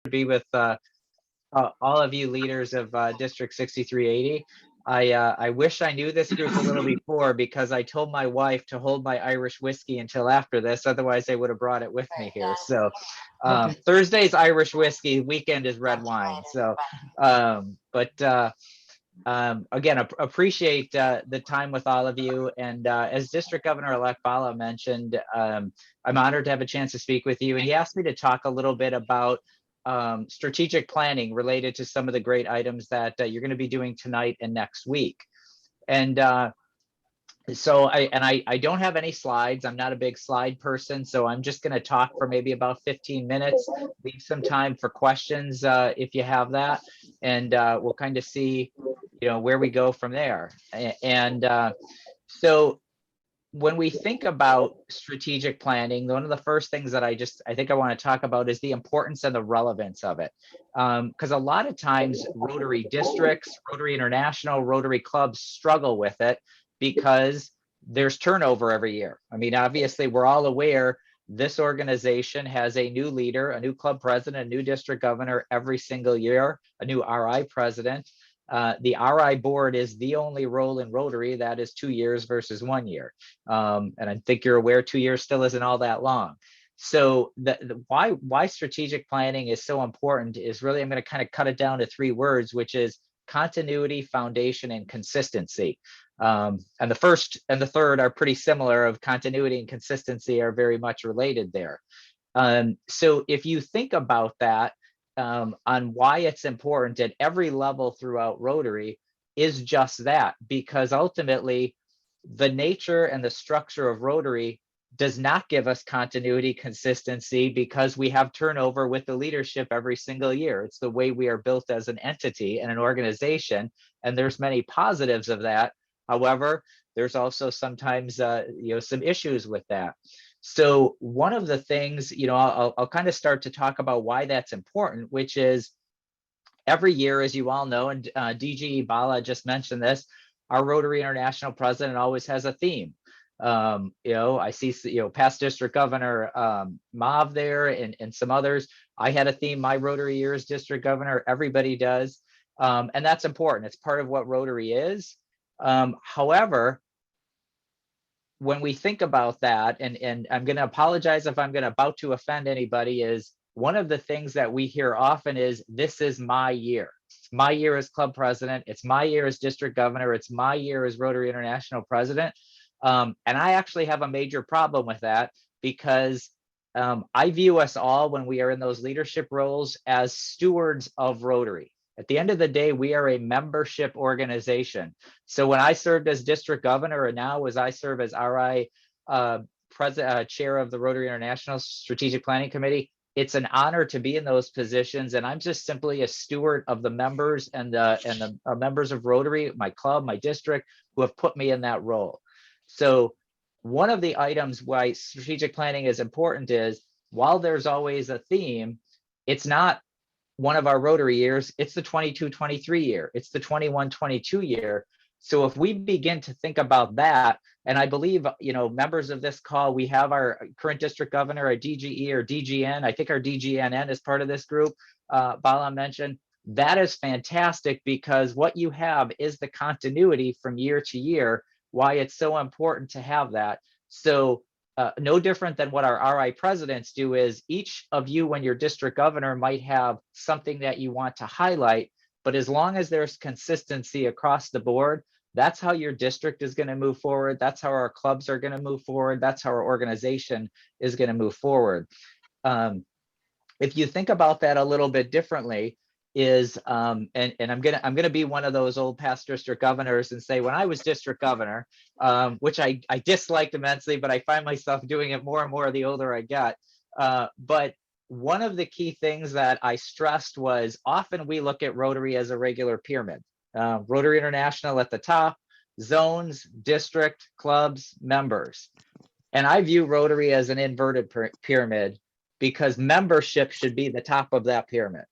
to be with all of you leaders of District 6380. I wish I knew this group a little before, because I told my wife to hold my Irish whiskey until after this. Otherwise, I would have brought it with me here. So Thursday's Irish whiskey, weekend is red wine. So, again, appreciate the time with all of you. And as District Governor-elect Bala mentioned, I'm honored to have a chance to speak with you. And he asked me to talk a little bit about strategic planning related to some of the great items that you're going to be doing tonight and next week. And so I don't have any slides. I'm not a big slide person, so I'm just going to talk for maybe about 15 minutes, leave some time for questions if you have that, and we'll kind of see, where we go from there. And so when we think about strategic planning, one of the first things that I think I want to talk about is the importance and the relevance of it. Because a lot of times Rotary districts, Rotary International, Rotary clubs struggle with it because there's turnover every year. I mean, obviously, we're all aware this organization has a new leader, a new club president, a new district governor every single year, a new RI president. The RI board is the only role in Rotary that is 2 years versus 1 year. And I think you're aware 2 years still isn't all that long. So why strategic planning is so important is really, I'm going to kind of cut it down to 3 words, which is continuity, foundation, and consistency. And the first and the third are pretty similar. Of continuity and consistency are very much related there. So if you think about that, on why it's important at every level throughout Rotary is just that, because ultimately the nature and the structure of Rotary does not give us continuity, consistency, because we have turnover with the leadership every single year. It's the way we are built as an entity and an organization, and there's many positives of that. However, there's also sometimes some issues with that. So one of the things, I'll kind of start to talk about why that's important, which is every year, as you all know, and DG Bala just mentioned this, our Rotary International president always has a theme. I see, past district governor Mav there and some others. I had a theme my Rotary year as district governor. Everybody does. And that's important. It's part of what Rotary is. However, when we think about that, and I'm going to apologize if I'm about to offend anybody, is one of the things that we hear often is, this is my year. It's my year as club president. It's my year as district governor. It's my year as Rotary International president. And I actually have a major problem with that, because I view us all, when we are in those leadership roles, as stewards of Rotary. At the end of the day, we are a membership organization. So when I served as district governor, and now as I serve as RI chair of the Rotary International Strategic Planning Committee, it's an honor to be in those positions. And I'm just simply a steward of the members and the members of Rotary, my club, my district, who have put me in that role. So one of the items why strategic planning is important is, while there's always a theme, it's not one of our Rotary years, it's the 22-23 year, it's the 21-22 year. So if we begin to think about that, and I believe, members of this call, we have our current district governor, our DGE or DGN. I think our DGNN is part of this group. Bala mentioned that is fantastic, because what you have is the continuity from year to year. Why it's so important to have that. So no different than what our RI presidents do is, each of you, when you're district governor, might have something that you want to highlight, but as long as there's consistency across the board, that's how your district is going to move forward. That's how our clubs are going to move forward. That's how our organization is going to move forward. If you think about that a little bit differently, is and I'm gonna be one of those old past district governors and say, when I was district governor, which I disliked immensely, but I find myself doing it more and more the older I get. But one of the key things that I stressed was, often we look at Rotary as a regular pyramid. Rotary International at the top, zones, district, clubs, members. And I view Rotary as an inverted pyramid, because membership should be the top of that pyramid.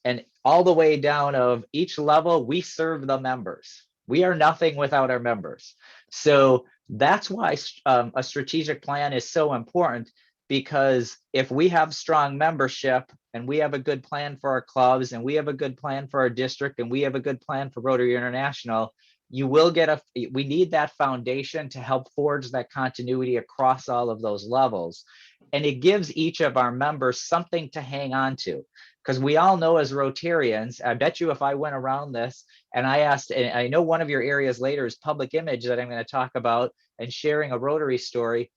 And all the way down of each level, we serve the members. We are nothing without our members. So that's why a strategic plan is so important, because if we have strong membership, and we have a good plan for our clubs, and we have a good plan for our district, and we have a good plan for Rotary International, you will get we need that foundation to help forge that continuity across all of those levels. And it gives each of our members something to hang on to. Because we all know as Rotarians, I bet you if I went around this and I asked, and I know one of your areas later is public image that I'm going to talk about and sharing a Rotary story.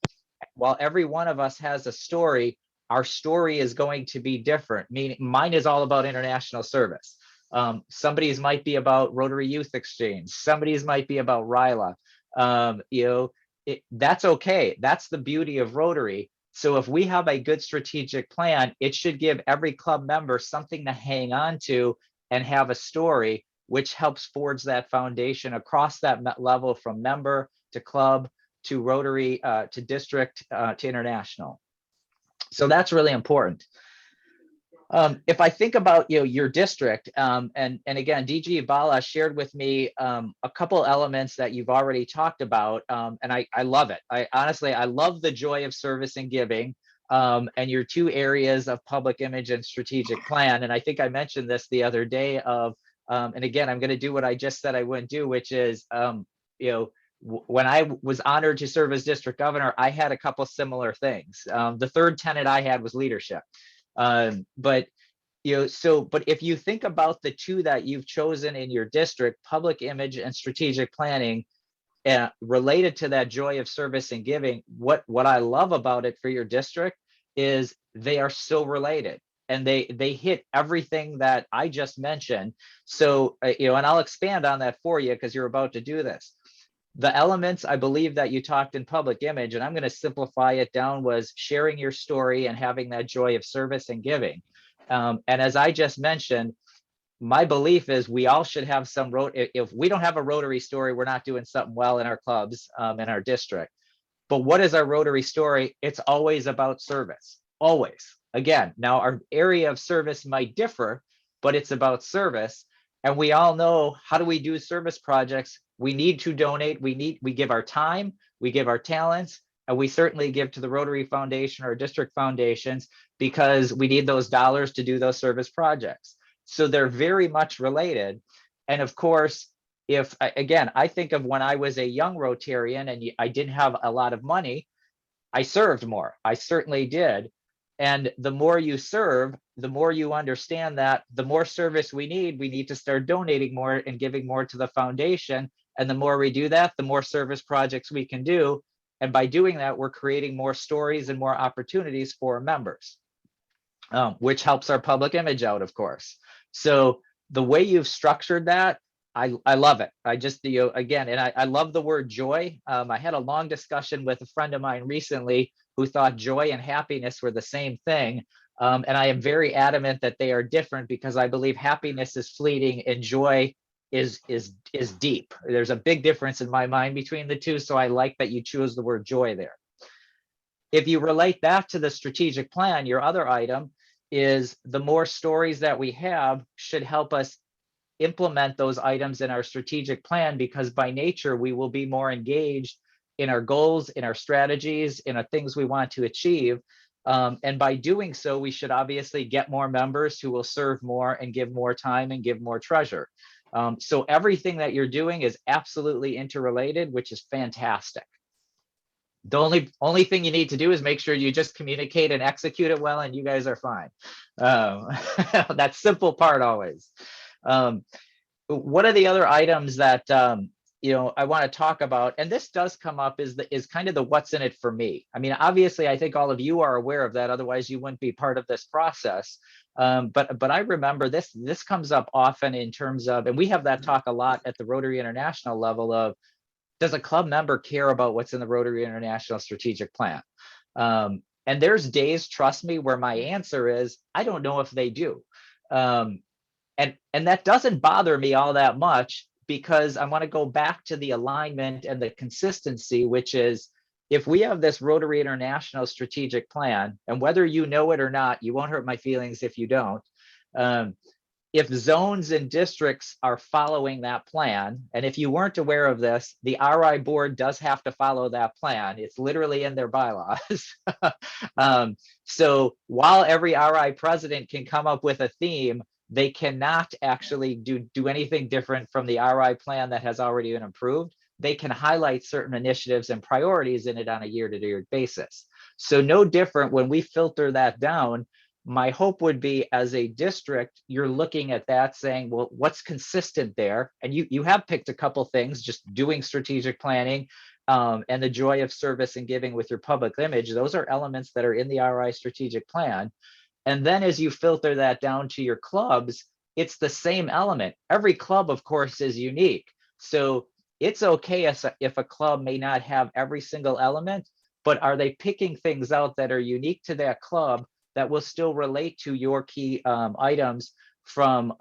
While every one of us has a story, our story is going to be different. Meaning, mine is all about international service. Somebody's might be about Rotary Youth Exchange. Somebody's might be about RILA. That's okay. That's the beauty of Rotary. So if we have a good strategic plan, it should give every club member something to hang on to and have a story, which helps forge that foundation across that level from member to club to Rotary to district to international. So that's really important. If I think about your district, and again, DG Bala shared with me a couple elements that you've already talked about, and I love it. I love the joy of service and giving, and your two areas of public image and strategic plan. And I think I mentioned this the other day and again, I'm going to do what I just said I wouldn't do, which is, when I was honored to serve as district governor, I had a couple similar things. The third tenet I had was leadership. But if you think about the two that you've chosen in your district, public image and strategic planning, related to that joy of service and giving, what I love about it for your district is they are so related, and they hit everything that I just mentioned. So and I'll expand on that for you because you're about to do this. The elements I believe that you talked in public image, and I'm going to simplify it down, was sharing your story and having that joy of service and giving. And as I just mentioned, my belief is we all should have some if we don't have a Rotary story, we're not doing something well in our clubs, in our district. But what is our Rotary story? It's always about service, always. Again, now our area of service might differ, but it's about service. And we all know, how do we do service projects? We need to donate. We give our time, we give our talents, and we certainly give to the Rotary Foundation or district foundations because we need those dollars to do those service projects. So they're very much related. And of course, I think of when I was a young Rotarian and I didn't have a lot of money, I served more. I certainly did. And the more you serve, the more you understand that the more service we need to start donating more and giving more to the foundation. And the more we do that, the more service projects we can do. And by doing that, we're creating more stories and more opportunities for members, which helps our public image out, of course. So the way you've structured that, I love it. I just, again, and I love the word joy. I had a long discussion with a friend of mine recently who thought joy and happiness were the same thing. And I am very adamant that they are different because I believe happiness is fleeting and joy is deep. There's a big difference in my mind between the two. So I like that you choose the word joy there. If you relate that to the strategic plan, your other item is the more stories that we have should help us implement those items in our strategic plan, because by nature, we will be more engaged in our goals, in our strategies, in the things we want to achieve. And by doing so, we should obviously get more members who will serve more and give more time and give more treasure. So everything that you're doing is absolutely interrelated, which is fantastic. The only thing you need to do is make sure you just communicate and execute it well, and you guys are fine. That simple part always. What are the other items that I want to talk about? And this does come up is kind of the what's in it for me. I mean, obviously, I think all of you are aware of that. Otherwise, you wouldn't be part of this process. But I remember this comes up often in terms of, and we have that talk a lot at the Rotary International level of, does a club member care about what's in the Rotary International strategic plan? And there's days, trust me, where my answer is, I don't know if they do. And that doesn't bother me all that much, because I want to go back to the alignment and the consistency, which is, if we have this Rotary International strategic plan, and whether you know it or not, you won't hurt my feelings if you don't. if zones and districts are following that plan, and if you weren't aware of this, the RI board does have to follow that plan. It's literally in their bylaws. So while every RI president can come up with a theme, they cannot actually do anything different from the RI plan that has already been approved. They can highlight certain initiatives and priorities in it on a year-to-year basis. So no different when we filter that down. My hope would be, as a district, you're looking at that saying, well, what's consistent there? And you have picked a couple things, just doing strategic planning, and the joy of service and giving with your public image. Those are elements that are in the RI strategic plan. And then as you filter that down to your clubs, it's the same element. Every club, of course, is unique. So it's okay if a club may not have every single element, but are they picking things out that are unique to that club that will still relate to your key items, from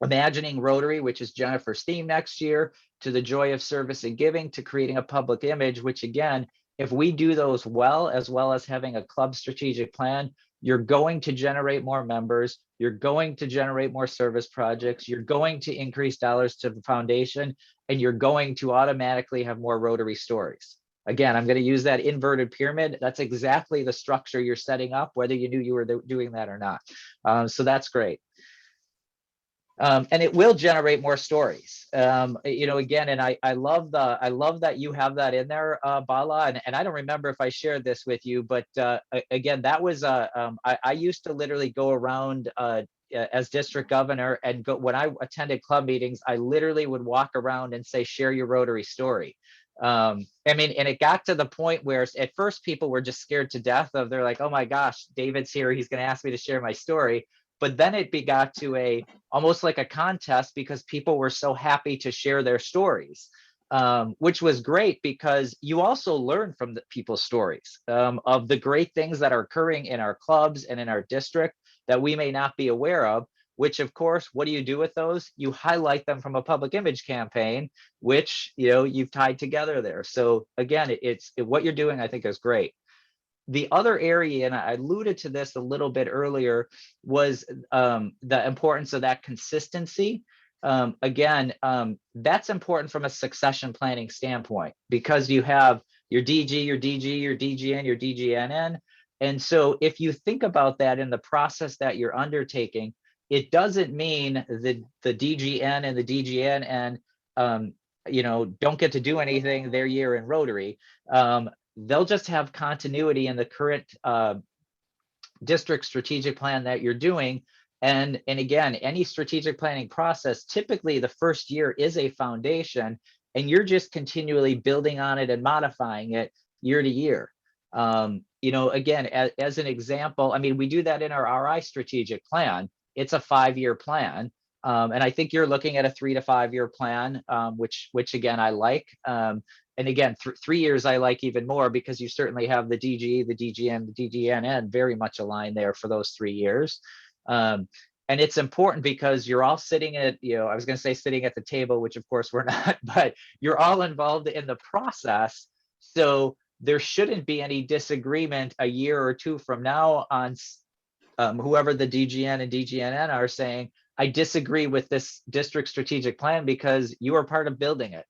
imagining Rotary, which is Jennifer's theme next year, to the joy of service and giving, to creating a public image, which again, if we do those well as having a club strategic plan, you're going to generate more members, you're going to generate more service projects, you're going to increase dollars to the foundation, and you're going to automatically have more Rotary stories. Again, I'm going to use that inverted pyramid. That's exactly the structure you're setting up, whether you knew you were doing that or not. So that's great. And it will generate more stories. Again, and I love that you have that in there, Bala. And I don't remember if I shared this with you, but again, that was I used to literally go around as district governor and go, when I attended club meetings, I literally would walk around and say, share your Rotary story. And it got to the point where at first people were just scared to death of, they're like, oh my gosh, David's here, he's going to ask me to share my story. But then it got to almost like a contest, because people were so happy to share their stories, which was great, because you also learn from the people's stories of the great things that are occurring in our clubs and in our district that we may not be aware of, which of course, what do you do with those? You highlight them from a public image campaign, which you've tied together there. So again, what you're doing, I think, is great. The other area, and I alluded to this a little bit earlier, was the importance of that consistency. Again, that's important from a succession planning standpoint, because you have your DG, your DG, your DGN, your DGNN. And so if you think about that in the process that you're undertaking, it doesn't mean that the DGN and the DGNN don't get to do anything their year in Rotary. They'll just have continuity in the current district strategic plan that you're doing. And again, any strategic planning process, typically the first year is a foundation, and you're just continually building on it and modifying it year to year. Again, as an example, we do that in our RI strategic plan. It's a 5-year plan. And I think you're looking at a 3 to 5 year plan, which again, I like. And again, 3 years I like even more, because you certainly have the DG, the DGN, the DGNN very much aligned there for those 3 years. And it's important because you're all sitting at, I was going to say sitting at the table, which of course we're not, but you're all involved in the process. So there shouldn't be any disagreement a year or two from now on whoever the DGN and DGNN are saying, I disagree with this district strategic plan, because you are part of building it.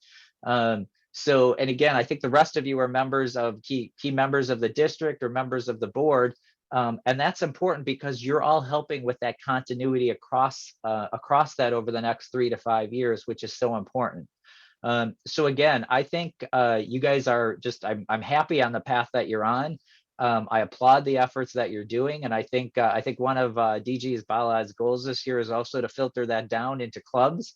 So, and again, I think the rest of you are members of key members of the district or members of the board. And that's important, because you're all helping with that continuity across that over the next 3 to 5 years, which is so important. So again, I think you guys are I'm happy on the path that you're on. I applaud the efforts that you're doing. And I think one of DG's Bala's goals this year is also to filter that down into clubs,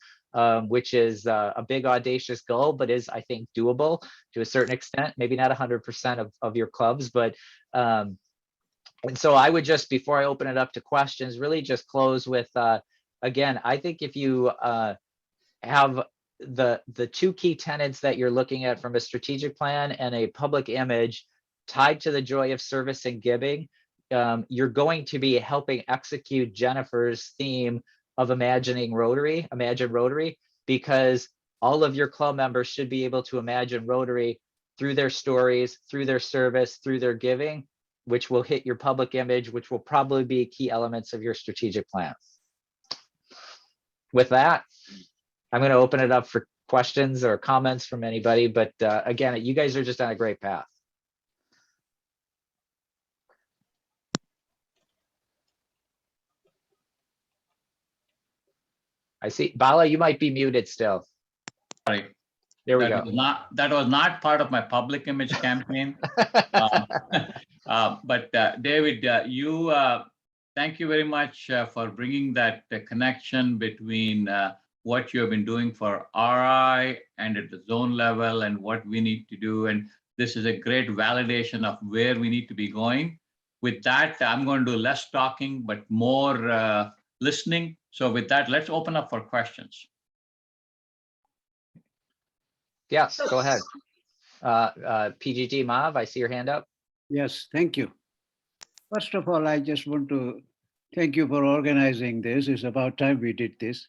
which is a big audacious goal, but is, I think, doable to a certain extent, maybe not 100% of your clubs. But and so I would just, before I open it up to questions, really just close with, again, I think if you have the 2 key tenets that you're looking at from a strategic plan and a public image tied to the joy of service and giving, you're going to be helping execute Jennifer's theme of Imagine Rotary, because all of your club members should be able to imagine Rotary through their stories, through their service, through their giving, which will hit your public image, which will probably be key elements of your strategic plan. with that, I'm going to open it up for questions or comments from anybody. But again, you guys are just on a great path. I see. Bala, you might be muted still. Sorry. There we That go. that was not part of my public image campaign. But David, thank you very much for bringing that connection between what you have been doing for RI and at the zone level and what we need to do. And this is a great validation of where we need to be going. With that, I'm going to do less talking, but more listening. So with that, let's open up for questions. Yes, go ahead. PGG Mav, I see your hand up. Yes, thank you. First of all, I just want to thank you for organizing this. It's about time we did this.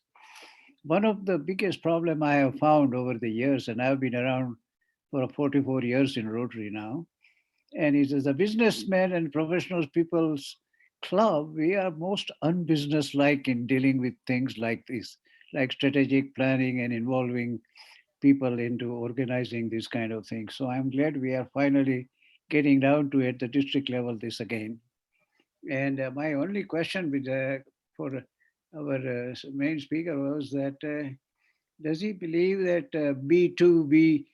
One of the biggest problem I have found over the years, and I've been around for 44 years in Rotary now, and it is a businessmen and professional people's club, we are most unbusinesslike in dealing with things like this, like strategic planning and involving people into organizing this kind of thing. So I'm glad we are finally getting down to at the district level this again. And my only question with, for our main speaker was that does he believe that B2B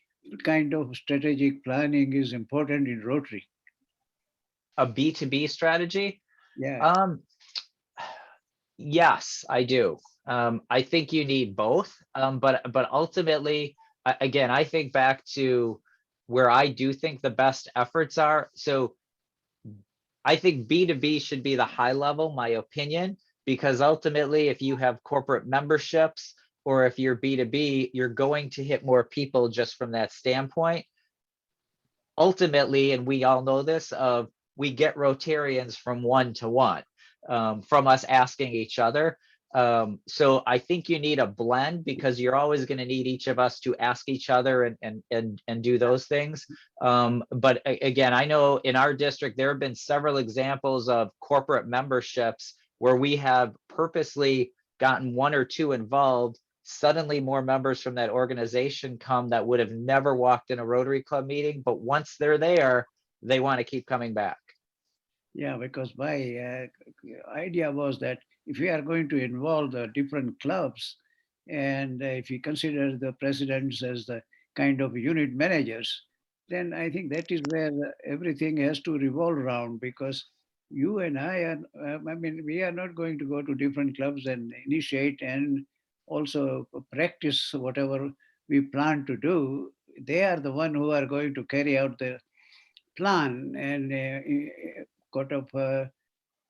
kind of strategic planning is important in Rotary? A B2B strategy? Yeah. Yes, I do. I think you need both, but ultimately, again, I think back to where I do think the best efforts are. So I think B2B should be the high level, my opinion, because ultimately, if you have corporate memberships or if you're B2B, you're going to hit more people just from that standpoint. Ultimately, and we all know this, we get Rotarians from one to one, from us asking each other. So I think you need a blend because you're always going to need each of us to ask each other and do those things. But again, I know in our district, there have been several examples of corporate memberships where we have purposely gotten one or two involved. Suddenly more members from that organization come that would have never walked in a Rotary Club meeting, but once they're there, they want to keep coming back. Yeah, because my idea was that if we are going to involve the different clubs, and if you consider the presidents as the kind of unit managers, then I think that is where everything has to revolve around, because you and I are, I mean, we are not going to go to different clubs and initiate and also practice whatever we plan to do. They are the one who are going to carry out the plan, and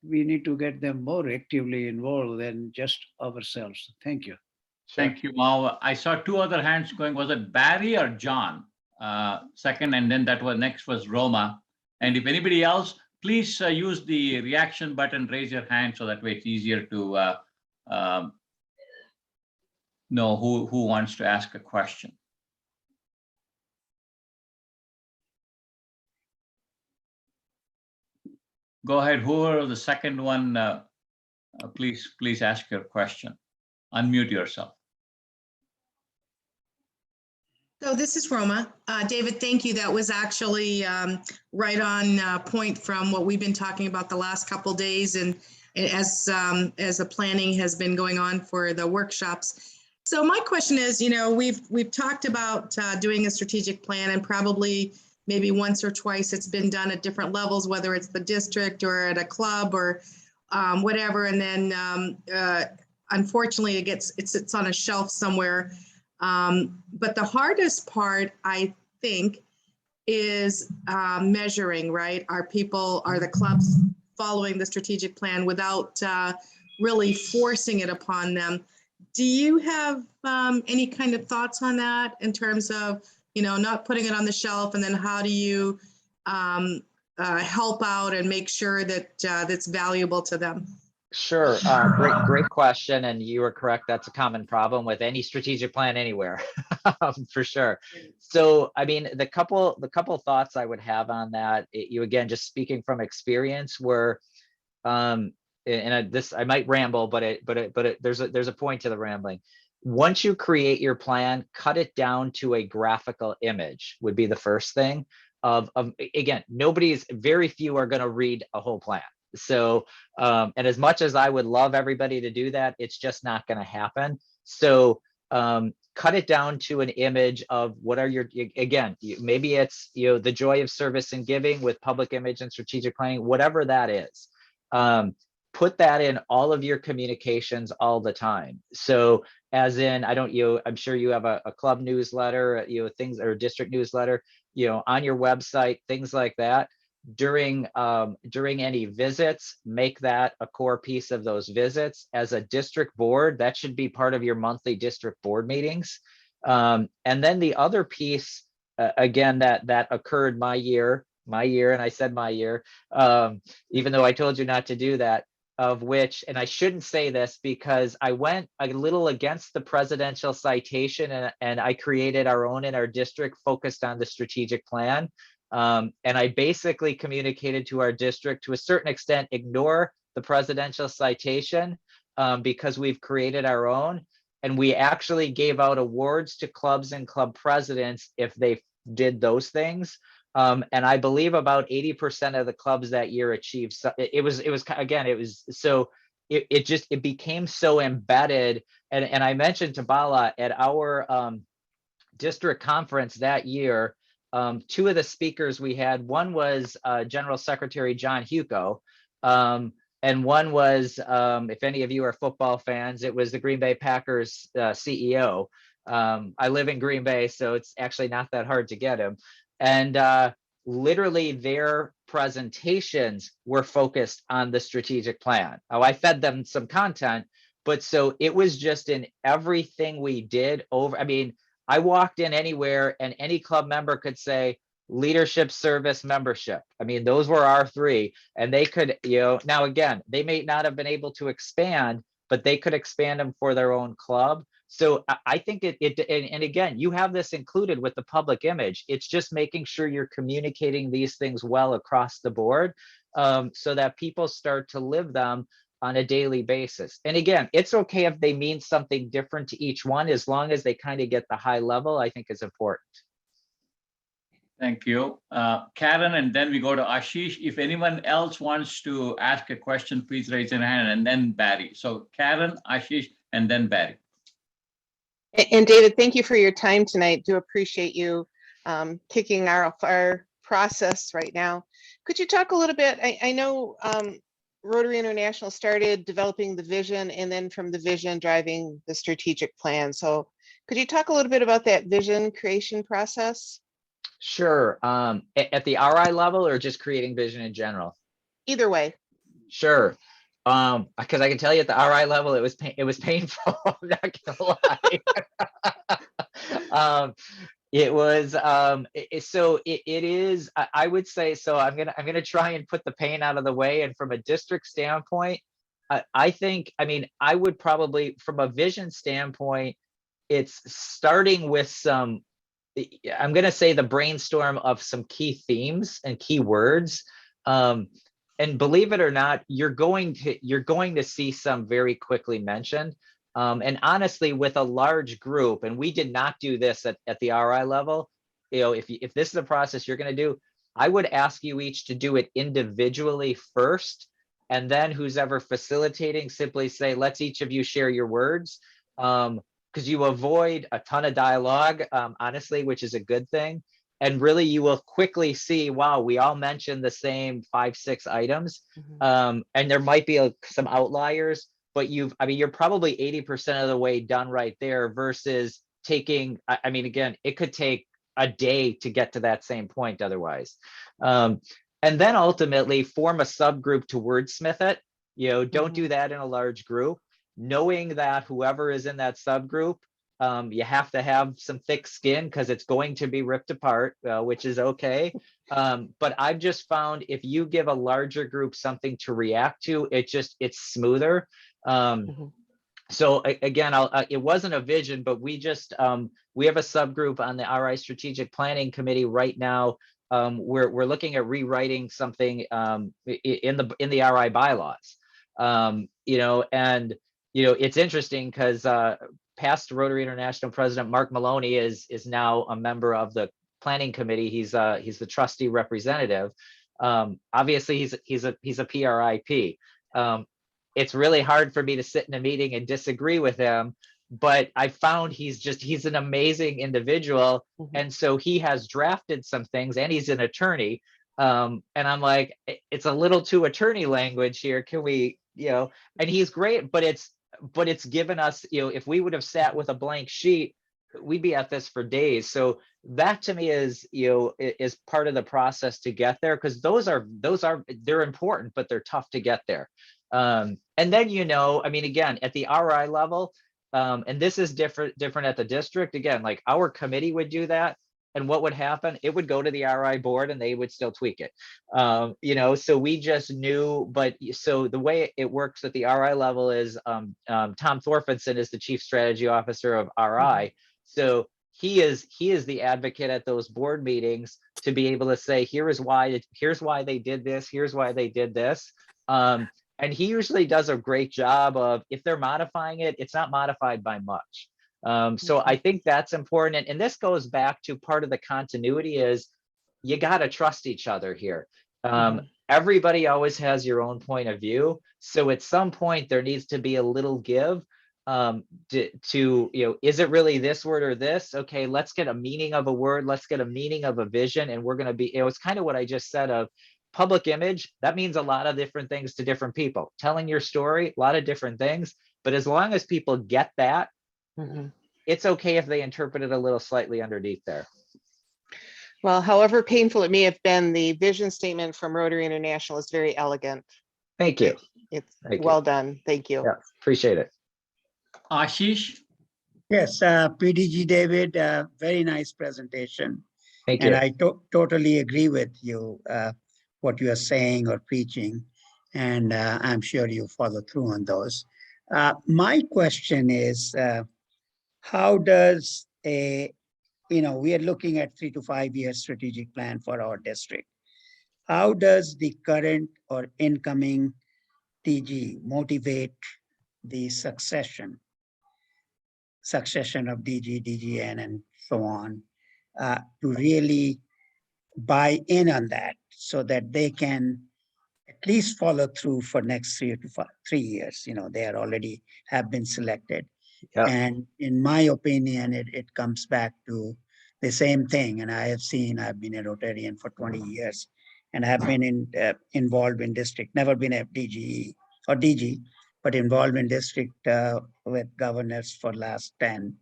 we need to get them more actively involved than just ourselves. Thank you. Sure. Thank you, Mao. I saw two other hands going. Was it Barry or John? Second, and then that was next was Roma. And if anybody else, please use the reaction button, raise your hand, so that way it's easier to know who wants to ask a question. Go ahead, whoever the second one, please ask your question. Unmute yourself. So this is Roma. David, thank you. That was actually right on point from what we've been talking about the last couple of days, and as the planning has been going on for the workshops. So my question is, you know, we've talked about doing a strategic plan, and probably maybe once or twice it's been done at different levels, whether it's the district or at a club or whatever, and then unfortunately it sits on a shelf somewhere. But the hardest part, I think, is measuring, right? Are the clubs following the strategic plan without really forcing it upon them? Do you have any kind of thoughts on that in terms of, you know, not putting it on the shelf, and then how do you help out and make sure that that's valuable to them? Sure. Great question. And you are correct. That's a common problem with any strategic plan anywhere, for sure. So, I mean, the couple thoughts I would have on that, you again, just speaking from experience, were I might ramble, but there's a point to the rambling. Once you create your plan, cut it down to a graphical image would be the first thing. Again, very few are going to read a whole plan. So, and as much as I would love everybody to do that, it's just not going to happen. So, cut it down to an image of what are your, again, maybe it's, the joy of service and giving with public image and strategic planning, whatever that is. Put that in all of your communications all the time. So as in, I'm sure you have a club newsletter, things, or district newsletter, on your website, things like that. During any visits, make that a core piece of those visits. As a district board, that should be part of your monthly district board meetings. And then the other piece, again, that occurred my year, and I said my year, even though I told you not to do that, of which, and I shouldn't say this because I went a little against the presidential citation, and I created our own in our district focused on the strategic plan. And I basically communicated to our district, to a certain extent, ignore the presidential citation because we've created our own. And we actually gave out awards to clubs and club presidents if they did those things. And I believe about 80% of the clubs that year achieved. So it became so embedded. And I mentioned to Bala at our district conference that year, two of the speakers we had, one was General Secretary John Hugo, and one was, if any of you are football fans, it was the Green Bay Packers CEO. I live in Green Bay, so it's actually not that hard to get him. And literally their presentations were focused on the strategic plan. Oh, I fed them some content, but so it was just in everything we did over. I mean, I walked in anywhere and any club member could say leadership, service, membership. I mean, those were our three, and they could, now again, they may not have been able to expand, but they could expand them for their own club. So I think and again, you have this included with the public image. It's just making sure you're communicating these things well across the board so that people start to live them on a daily basis. And again, it's okay if they mean something different to each one, as long as they kind of get the high level, I think is important. Thank you. Karen, and then we go to Ashish. If anyone else wants to ask a question, please raise your hand, and then Barry. So Karen, Ashish, and then Barry. And David, thank you for your time tonight. Do appreciate you kicking our process right now. Could you talk a little bit? I know Rotary International started developing the vision, and then from the vision driving the strategic plan. So could you talk a little bit about that vision creation process? Sure. At the RI level, or just creating vision in general? Either way. Sure. Because I can tell you at the RI level, it was painful. I'm not gonna lie. It was it is. I would say so. I'm gonna try and put the pain out of the way. And from a district standpoint, I think, I mean, I would probably, from a vision standpoint, it's starting with some, I'm gonna say, the brainstorm of some key themes and key words. And believe it or not, you're going to see some very quickly mentioned. And honestly, with a large group, and we did not do this at the RI level, if this is a process you're going to do, I would ask you each to do it individually first, and then who's ever facilitating, simply say, let's each of you share your words, because you avoid a ton of dialogue, honestly, which is a good thing. And really, you will quickly see, wow, we all mentioned the same 5-6 items. And there might be some outliers, but you're probably 80% of the way done right there, versus taking, I mean, again, it could take a day to get to that same point otherwise. And then ultimately form a subgroup to wordsmith it. Don't do that in a large group, knowing that whoever is in that subgroup, you have to have some thick skin because it's going to be ripped apart, which is okay. But I've just found if you give a larger group something to react to, it's smoother. So again, it wasn't a vision, but we just, we have a subgroup on the RI Strategic Planning Committee right now. We're looking at rewriting something in the RI bylaws. And it's interesting because past Rotary International President Mark Maloney is now a member of the planning committee. He's the trustee representative. Obviously, he's a PRIP. It's really hard for me to sit in a meeting and disagree with him, but I found he's an amazing individual. And so he has drafted some things, and he's an attorney. And I'm like, it's a little too attorney language here. Can we, and he's great, but it's given us, if we would have sat with a blank sheet, we'd be at this for days. So that to me is part of the process to get there, because they're important, but they're tough to get there. And then, again, at the RI level, and this is different at the district, again, like our committee would do that. And what would happen? It would go to the RI board and they would still tweak it. So we just knew, so the way it works at the RI level is Tom Thorfinson is the chief strategy officer of RI. So he is the advocate at those board meetings to be able to say, here's why they did this, here's why they did this. And he usually does a great job of, if they're modifying it, it's not modified by much. So I think that's important. And this goes back to part of the continuity is you got to trust each other here. Everybody always has your own point of view. So at some point there needs to be a little give is it really this word or this? Okay, let's get a meaning of a word. Let's get a meaning of a vision. And we're going to be, it's kind of what I just said of public image. That means a lot of different things to different people. Telling your story, a lot of different things. But as long as people get that, it's okay if they interpret it a little slightly underneath there. Well, however painful it may have been, the vision statement from Rotary International is very elegant. Thank you. It's Thank well done. Thank you. Yeah, appreciate it. Ashish? Yes, PDG David, very nice presentation. Thank you. And I totally agree with you, what you are saying or preaching, and I'm sure you follow through on those. My question is, how does we are looking at 3 to 5 year strategic plan for our district. How does the current or incoming DG motivate the succession of DG, DGN, and so on, to really buy in on that so that they can at least follow through for next 3 years. They are already have been selected. Yeah. And in my opinion, it comes back to the same thing. And I've been a Rotarian for 20 years and have been involved in district, never been a DGE or DG, but involved in district with governors for last 10.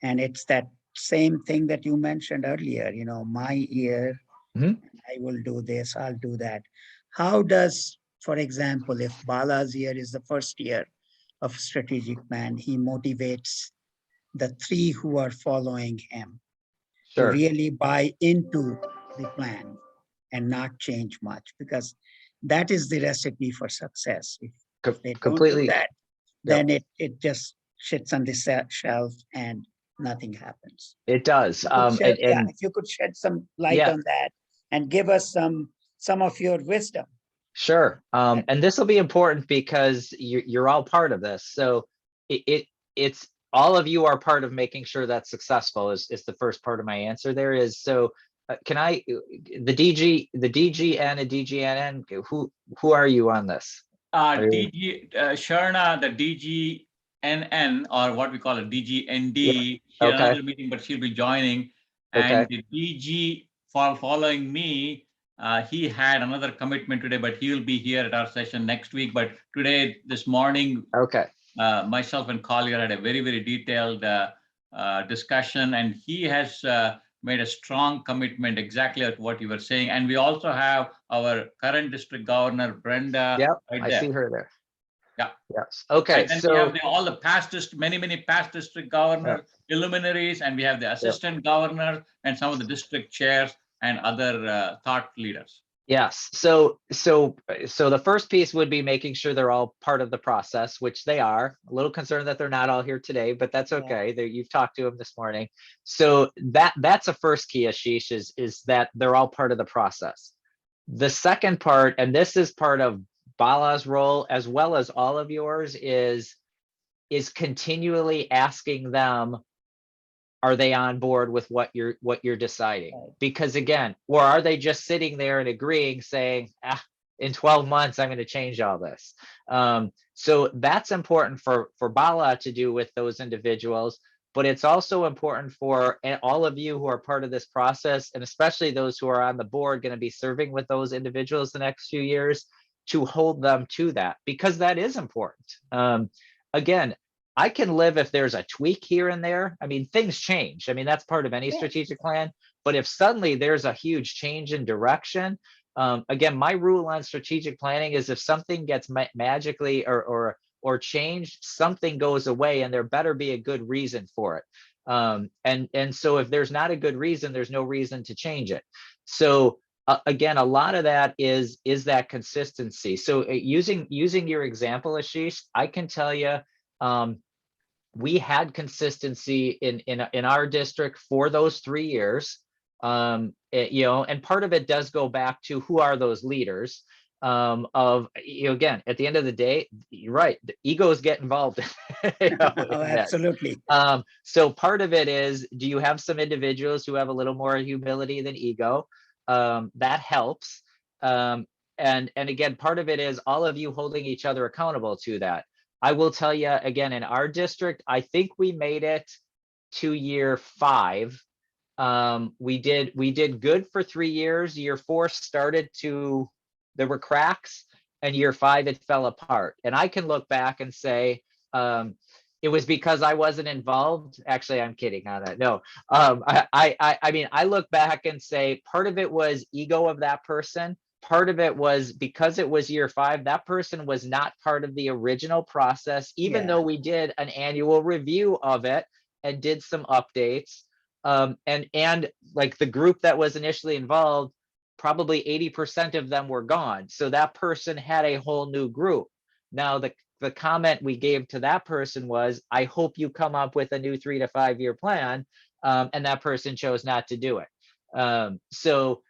And it's that same thing that you mentioned earlier, my year, I will do this, I'll do that. How does, for example, if Bala's year is the first year of strategic plan, he motivates the 3 who are following him to really buy into the plan and not change much, because that is the recipe for success. If they don't do that, then it just sits on the shelf and nothing happens. It does. If you could shed some light on that and give us some of your wisdom. Sure. And this will be important because you're all part of this. So it's all of you are part of making sure that's successful is the first part of my answer there is. So can I, the DGN and DGNN, who are you on this? Sharna, the DGNN, or what we call a DGND, she had another meeting, but she'll be joining. And the DG following me, he had another commitment today, but he will be here at our session next week. But this morning, myself and Collier had a very, very detailed discussion, and he has made a strong commitment exactly at what you were saying. And we also have our current district governor, Brenda. Right there. I see her there. Yeah. Yes. Okay. And then we have all the past many past district governors, luminaries, and we have the assistant governor and some of the district chairs and other thought leaders. Yes. So the first piece would be making sure they're all part of the process, which they are. A little concerned that they're not all here today, but that's okay. You've talked to them this morning. So that's a first key, Ashish, is that they're all part of the process. The second part, and this is part of Bala's role, as well as all of yours, is continually asking them, are they on board with what you're deciding? Right. Because again, or are they just sitting there and agreeing, saying, in 12 months, I'm going to change all this. So that's important for Bala to do with those individuals, but it's also important for all of you who are part of this process, and especially those who are on the board going to be serving with those individuals the next few years, to hold them to that, because that is important. Again, I can live if there's a tweak here and there. I mean, things change. I mean, that's part of any Yeah. strategic plan. But if suddenly there's a huge change in direction, again, my rule on strategic planning is if something gets magically or changed, something goes away, and there better be a good reason for it. And so if there's not a good reason, there's no reason to change it. So again, a lot of that is that consistency. So using your example, Ashish, I can tell you, we had consistency in our district for those 3 years. You know, and part of it does go back to who are those leaders, of, you know, again, at the end of the day, you're right, the egos get involved. You know, in Oh, that. absolutely. So part of it is, do you have some individuals who have a little more humility than ego? That helps. And again, part of it is all of you holding each other accountable to that. I will tell you again, in our district, I think we made it to year 5. We did good for 3 years. Year 4 there were cracks, and year 5 it fell apart. And I can look back and say, it was because I wasn't involved. Actually, I'm kidding on that. No, I mean, I look back and say part of it was ego of that person. Part of it was because it was year 5, that person was not part of the original process, even Yeah. though we did an annual review of it and did some updates. And like the group that was initially involved, probably 80% of them were gone. So that person had a whole new group. Now, the comment we gave to that person was, I hope you come up with a new 3 to 5 year plan. And that person chose not to do it. So,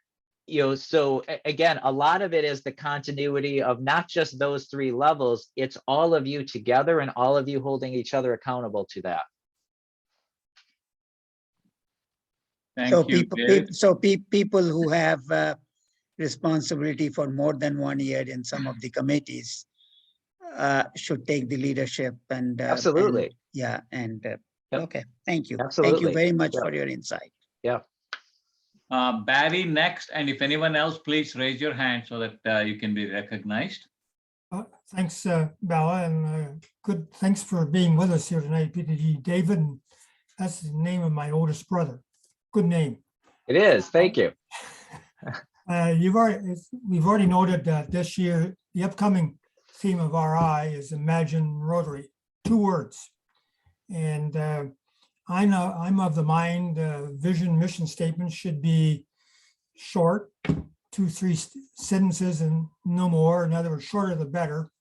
you know, so again, a lot of it is the continuity of not just those 3 levels, it's all of you together and all of you holding each other accountable to that. So Thank you, people who have responsibility for more than 1 year in some of the committees should take the leadership and Absolutely. Yep. Okay, thank you. Thank Absolutely. you very much Yep. for your insight. Yeah. Barry next, and if anyone else, please raise your hand so that you can be recognized. Thanks, Bella, and thanks for being with us here tonight, PTG. David, that's the name of my oldest brother. Good name. It is. Thank you. We've already noted that this year, the upcoming theme of RI is Imagine Rotary, 2 words. And I'm of the mind, vision, mission statements should be short, 2-3 sentences and no more. In other words, shorter the better.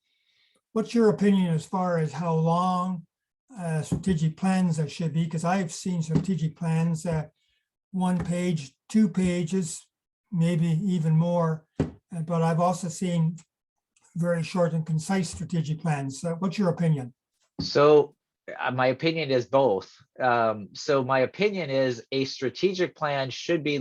What's your opinion as far as how long strategic plans that should be? Because I've seen strategic plans that 1 page, 2 pages, maybe even more. But I've also seen very short and concise strategic plans. What's your opinion? So my opinion is both. So my opinion is a strategic plan should be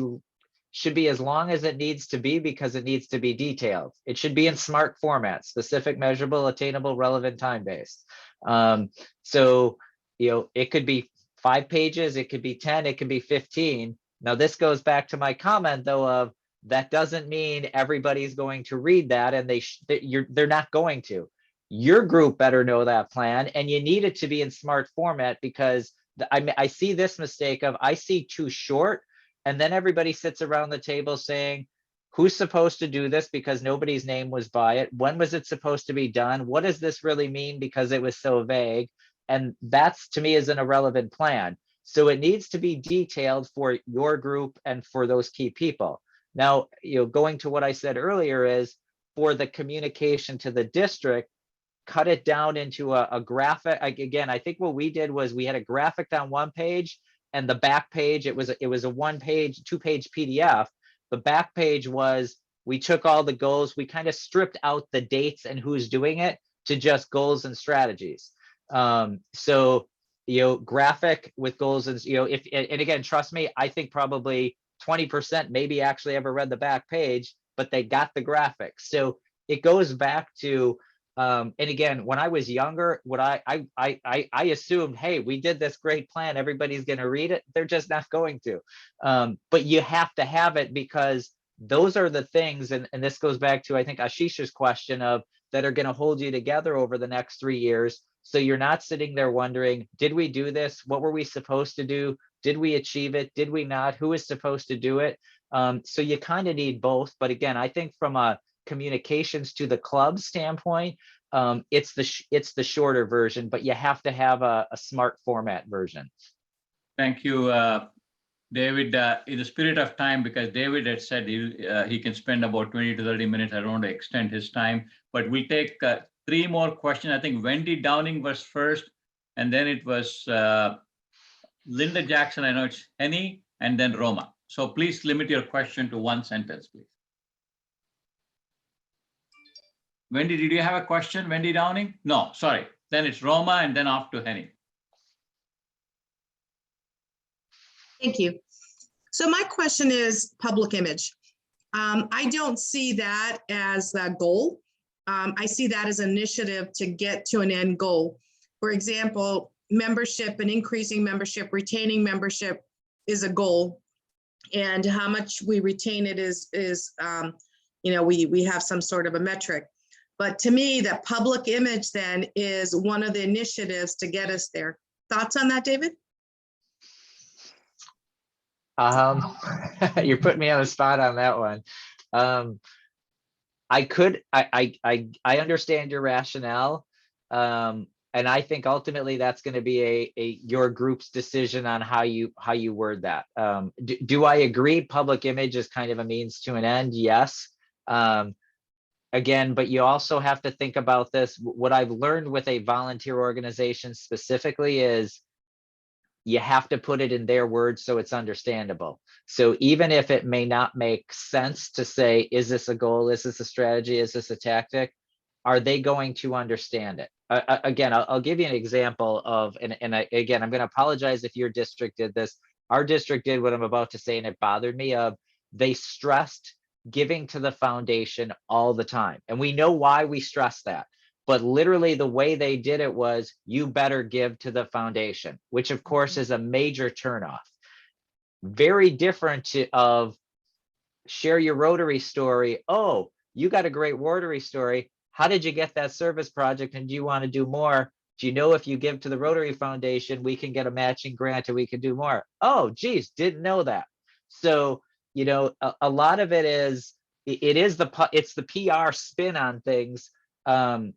as long as it needs to be, because it needs to be detailed. It should be in SMART format: specific, measurable, attainable, relevant, time-based. So, you know, it could be 5 pages, it could be 10, it could be 15. Now, this goes back to my comment, though, of that doesn't mean everybody's going to read that, and they're not going to. Your group better know that plan, and you need it to be in SMART format, because I see this mistake of, I see too short, and then everybody sits around the table saying, who's supposed to do this, because nobody's name was by it? When was it supposed to be done? What does this really mean, because it was so vague? And that's, to me, is an irrelevant plan. So it needs to be detailed for your group and for those key people. Now, you know, going to what I said earlier is, for the communication to the district, cut it down into a graphic. Again, I think what we did was we had a graphic on 1 page, and the back page, it was a 1-page, 2-page PDF. The back page was we took all the goals, we kind of stripped out the dates and who's doing it to just goals and strategies. So, graphic with goals and, and again, trust me, I think probably 20% maybe actually ever read the back page, but they got the graphics. So it goes back to, and again, when I was younger, what I assumed, hey, we did this great plan, everybody's going to read it. They're just not going to. But you have to have it, because those are the things, and this goes back to, I think, Ashish's question of, that are going to hold you together over the next 3 years. So you're not sitting there wondering, did we do this? What were we supposed to do? Did we achieve it? Did we not? Who is supposed to do it? So you kind of need both. But again, I think from a communications to the club standpoint, it's the shorter version, but you have to have a smart format version. Thank you, David. In the spirit of time, because David had said he can spend about 20 to 30 minutes. I don't want to extend his time, but we'll take 3 more questions. I think Wendy Downing was first, and then it was Linda Jackson. I know it's Henny, and then Roma. So please limit your question to 1 sentence, please. Wendy, did you have a question? Wendy Downing? No, sorry. Then it's Roma, and then off to Henny. Thank you. So my question is public image. I don't see that as a goal. I see that as an initiative to get to an end goal. For example, membership and increasing membership, retaining membership is a goal. And how much we retain it is we have some sort of a metric. But to me, that public image then is one of the initiatives to get us there. Thoughts on that, David? You're putting me on the spot on that one. I understand your rationale. And I think ultimately that's going to be your group's decision on how you word that. Do I agree public image is kind of a means to an end? Yes. Again, but you also have to think about this. What I've learned with a volunteer organization specifically is you have to put it in their words so it's understandable. So even if it may not make sense to say, is this a goal? Is this a strategy? Is this a tactic? Are they going to understand it? Again, I'll give you an example of, again, I'm going to apologize if your district did this. Our district did what I'm about to say, and it bothered me. They stressed giving to the foundation all the time. And we know why we stress that. But literally the way they did it was, you better give to the foundation, which of course is a major turnoff. Very different of share your Rotary story. Oh, you got a great Rotary story. How did you get that service project, and do you want to do more? Do you know if you give to the Rotary Foundation, we can get a matching grant and we can do more? Oh, geez, didn't know that. So, a lot of it is, it's the PR spin on things, to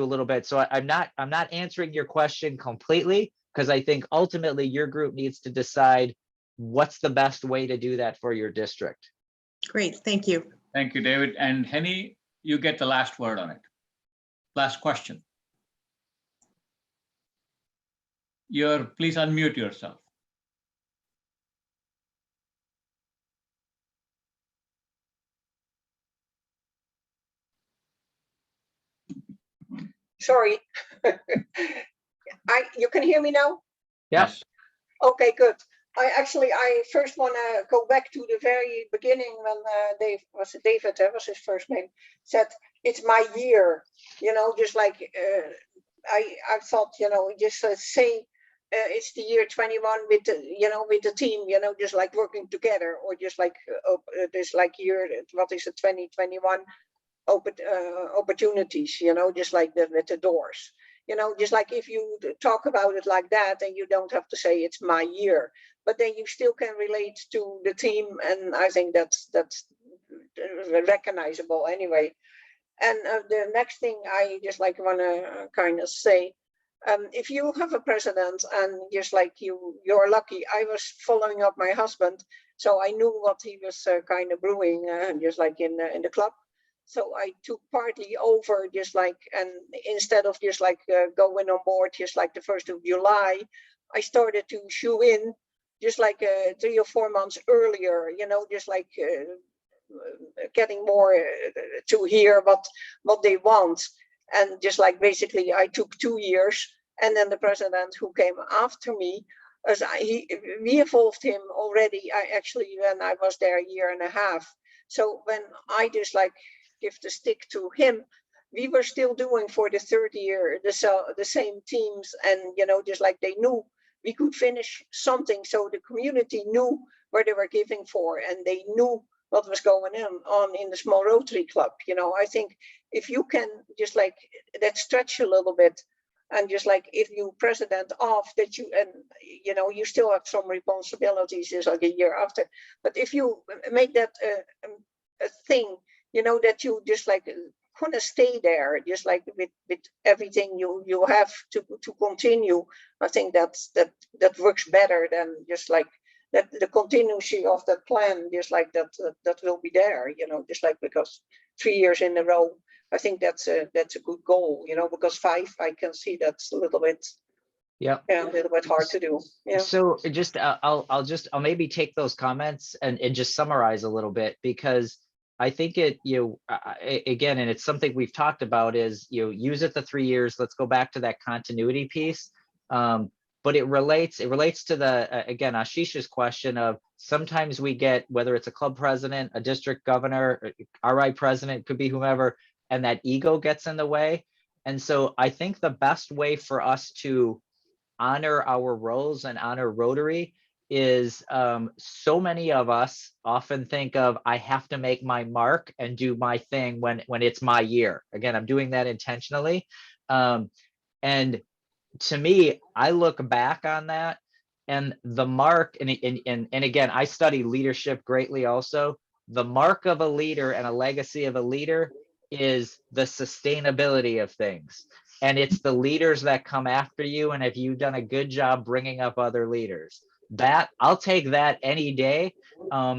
a little bit. So I'm not answering your question completely, because I think ultimately your group needs to decide what's the best way to do that for your district. Great, thank you. Thank you, David. And Henny, you get the last word on it. Last question. Please unmute yourself. Sorry. You can hear me now? Yes. Okay, good. I first want to go back to the very beginning when David was his first name, said it's my year, just like I thought, just say it's the year 21 with the team, just like working together, or just like this year, what is it, 2021 opportunities, just like with the doors. Just like if you talk about it like that, and you don't have to say it's my year, but then you still can relate to the team, and I think that's recognizable anyway. And the next thing I just like want to kind of say, if you have a president, and just like you're lucky, I was following up my husband, so I knew what he was kind of brewing, just like in the club. So I took partly over, just like, and instead of just like going on board just like the 1st of July, I started to shoe in just like 3 or 4 months earlier, just like getting more to hear what they want. And just like basically I took 2 years, and then the president who came after me, we involved him already. When I was there a year and a half. So when I just like give the stick to him, we were still doing for the third year the same teams, and just like they knew we could finish something, so the community knew where they were giving for, and they knew what was going on in the small Rotary Club. I think if you can just like that stretch a little bit, and just like if you president off that you, and you still have some responsibilities is like a year after, but if you make that a thing, that you just like gonna stay there, just like with everything you have to continue. I think that works better than just like that the continuity of that plan, just like that will be there, just like, because 3 years in a row, I think that's a good goal, because 5, I can see that's a little bit, Yeah. a little bit hard to do. Yeah. So just I'll maybe take those comments and just summarize a little bit, because I think again, and it's something we've talked about, is use it the 3 years. Let's go back to that continuity piece. But it relates to the again, Ashish's question of sometimes we get, whether it's a club president, a district governor, RI president, could be whomever, and that ego gets in the way. And so I think the best way for us to honor our roles and honor Rotary is so many of us often think of, I have to make my mark and do my thing when it's my year. Again, I'm doing that intentionally. And to me, I look back on that, and the mark, and again, I study leadership greatly also. The mark of a leader and a legacy of a leader is the sustainability of things. And it's the leaders that come after you. And if you've done a good job bringing up other leaders, that I'll take that any day.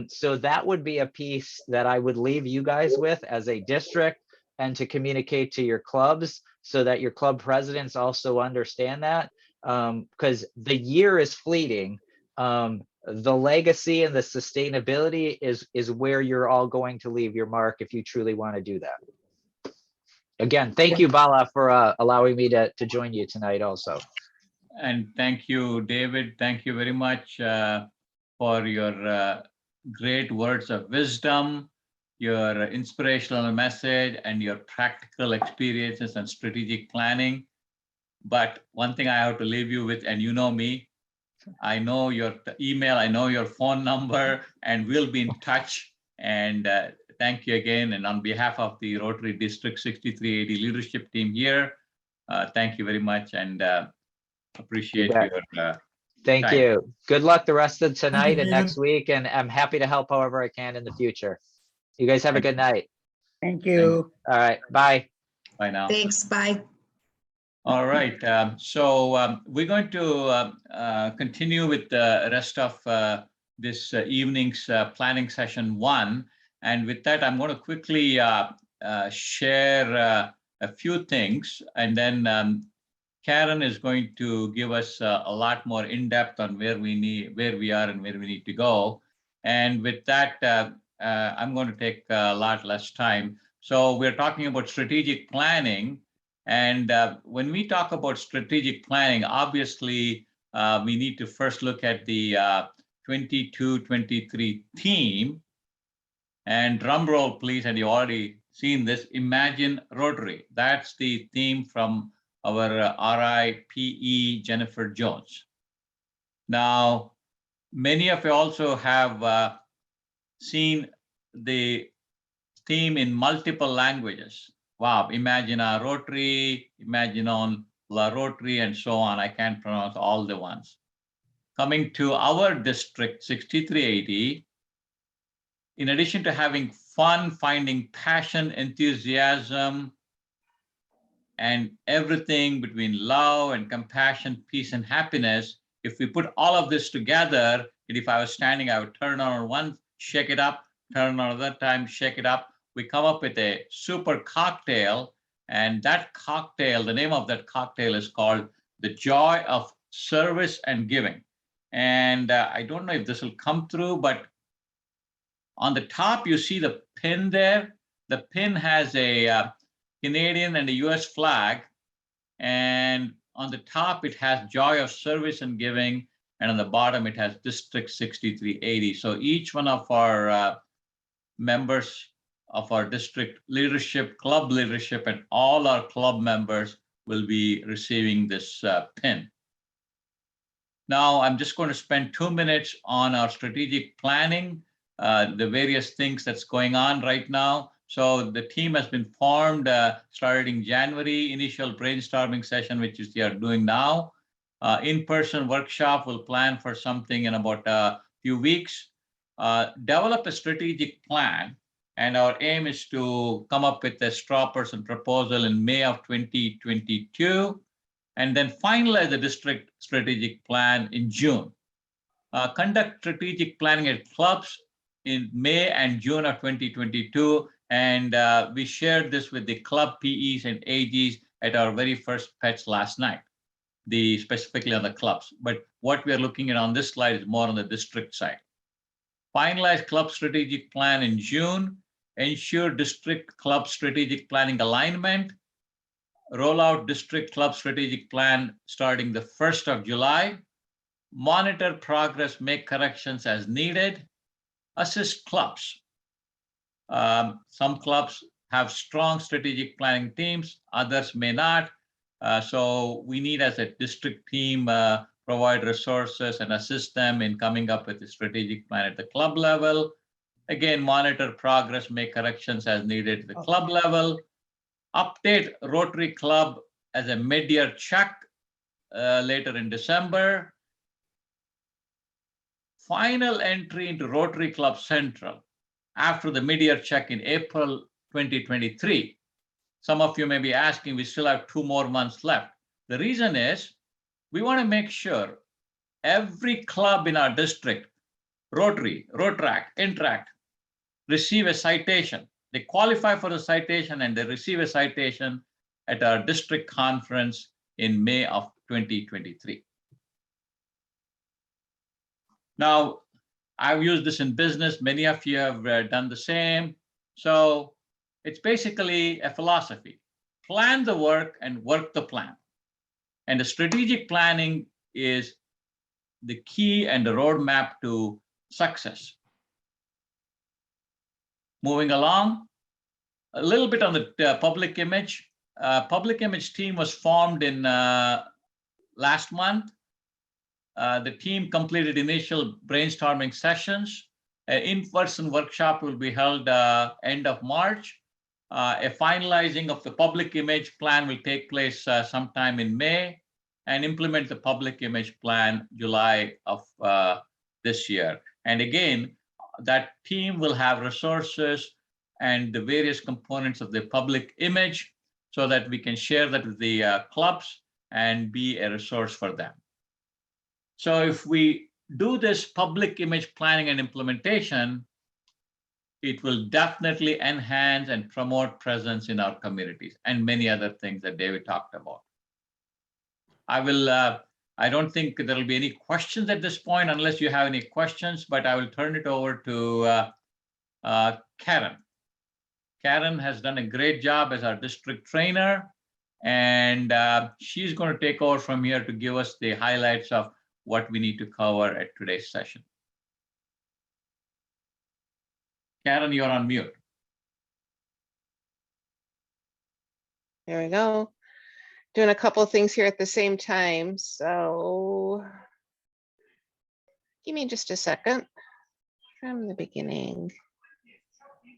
So that would be a piece that I would leave you guys with as a district, and to communicate to your clubs, so that your club presidents also understand that, because the year is fleeting. The legacy and the sustainability is where you're all going to leave your mark if you truly want to do that. Again, thank you, Bala, for allowing me to join you tonight also. And thank you, David. Thank you very much for your great words of wisdom, your inspirational message, and your practical experiences and strategic planning. But one thing I have to leave you with, and you know me, I know your email, I know your phone number, and we'll be in touch. And thank you again. And on behalf of the Rotary District 6380 leadership team here, thank you very much, and appreciate your Thank time. you. Good luck the rest of tonight and David. next week, and I'm happy to help however I can in the future. You guys have a good night. Thank you. All right, bye. Bye now. Thanks, bye. All right, so we're going to continue with the rest of this evening's planning session 1. And with that, I'm going to quickly share a few things, and then Karen is going to give us a lot more in-depth on where we are and where we need to go. And with that, I'm going to take a lot less time. So we're talking about strategic planning. And when we talk about strategic planning, obviously, we need to first look at the 22-23 theme. And drum roll, please, and you've already seen this, Imagine Rotary. That's the theme from our RIPE Jennifer Jones. Now, many of you also have seen the theme in multiple languages. Wow, Imagine a Rotary, Imagine on La Rotary, and so on. I can't pronounce all the ones. Coming to our district 6380, in addition to having fun, finding passion, enthusiasm, and everything between love and compassion, peace and happiness, if we put all of this together, and if I was standing, I would turn on one, shake it up, turn on another time, shake it up. We come up with a super cocktail, and that cocktail, the name of that cocktail is called The Joy of Service and Giving. And I don't know if this will come through, but On the top, you see the pin there. The pin has a Canadian and a US flag. And on the top, it has Joy of Service and Giving. And on the bottom, it has District 6380. So each one of our members of our district leadership, club leadership, and all our club members will be receiving this pin. Now, I'm just going to spend 2 minutes on our strategic planning, the various things that's going on right now. So the team has been formed starting January, initial brainstorming session, which is they are doing now. In-person workshop will plan for something in about a few weeks. Develop a strategic plan. And our aim is to come up with a straw person proposal in May of 2022, and then finalize the district strategic plan in June. Conduct strategic planning at clubs in May and June of 2022. And we shared this with the club PEs and AGs at our very first PETS last night, specifically on the clubs. But what we are looking at on this slide is more on the district side. Finalize club strategic plan in June. Ensure district club strategic planning alignment. Roll out district club strategic plan starting the 1st of July. Monitor progress, make corrections as needed. Assist clubs. Some clubs have strong strategic planning teams, others may not. So we need, as a district team, provide resources and assist them in coming up with a strategic plan at the club level. Again, monitor progress, make corrections as needed at the club level. Update Rotary Club as a mid-year check later in December. Final entry into Rotary Club Central after the mid-year check in April 2023. Some of you may be asking, we still have 2 more months left. The reason is we want to make sure every club in our district, Rotary, Rotaract, Interact, receive a citation. They qualify for the citation and they receive a citation at our district conference in May of 2023. Now, I've used this in business. Many of you have done the same. So it's basically a philosophy. Plan the work and work the plan. And the strategic planning is the key and the roadmap to success. Moving along, a little bit on the public image. Public image team was formed in last month. The team completed initial brainstorming sessions. An in-person workshop will be held end of March. A finalizing of the public image plan will take place sometime in May, and implement the public image plan July of this year. And again, that team will have resources and the various components of the public image so that we can share that with the clubs and be a resource for them. So if we do this public image planning and implementation, it will definitely enhance and promote presence in our communities and many other things that David talked about. I don't think there will be any questions at this point unless you have any questions, but I will turn it over to Karen. Karen has done a great job as our district trainer, and she's going to take over from here to give us the highlights of what we need to cover at today's session. Karen, you're on mute. There we go. Doing a couple of things here at the same time. So give me just a second from the beginning.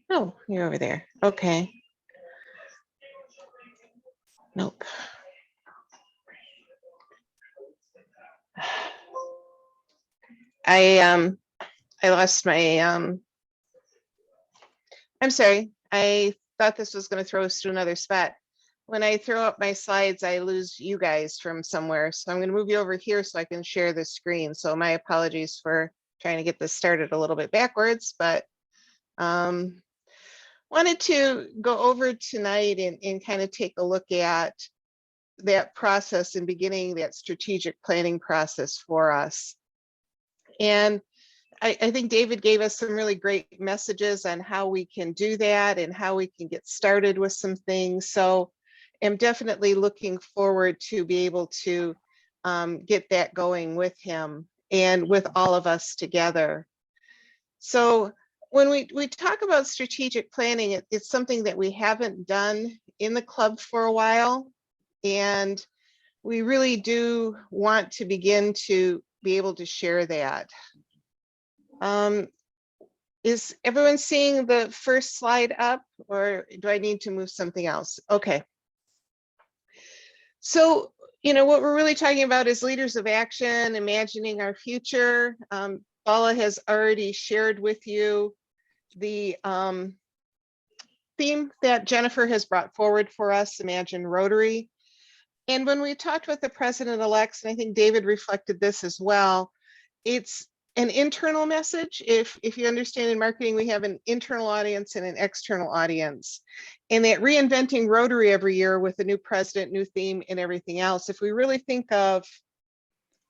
Oh, you're over there. Okay. Nope. I lost my I'm sorry. I thought this was going to throw us to another spot. When I throw up my slides, I lose you guys from somewhere. So I'm going to move you over here so I can share the screen. So my apologies for trying to get this started a little bit backwards, but wanted to go over tonight and kind of take a look at that process and beginning that strategic planning process for us. And I think David gave us some really great messages on how we can do that and how we can get started with some things. So I'm definitely looking forward to be able to get that going with him and with all of us together. So when we talk about strategic planning, it's something that we haven't done in the club for a while. And we really do want to begin to be able to share that. Is everyone seeing the first slide up, or do I need to move something else? Okay. So, you know, what we're really talking about is leaders of action, imagining our future. Paula has already shared with you the theme that Jennifer has brought forward for us, Imagine Rotary. And when we talked with the president-elects, and I think David reflected this as well, it's an internal message. If you understand in marketing, we have an internal audience and an external audience. And that reinventing Rotary every year with a new president, new theme, and everything else, if we really think of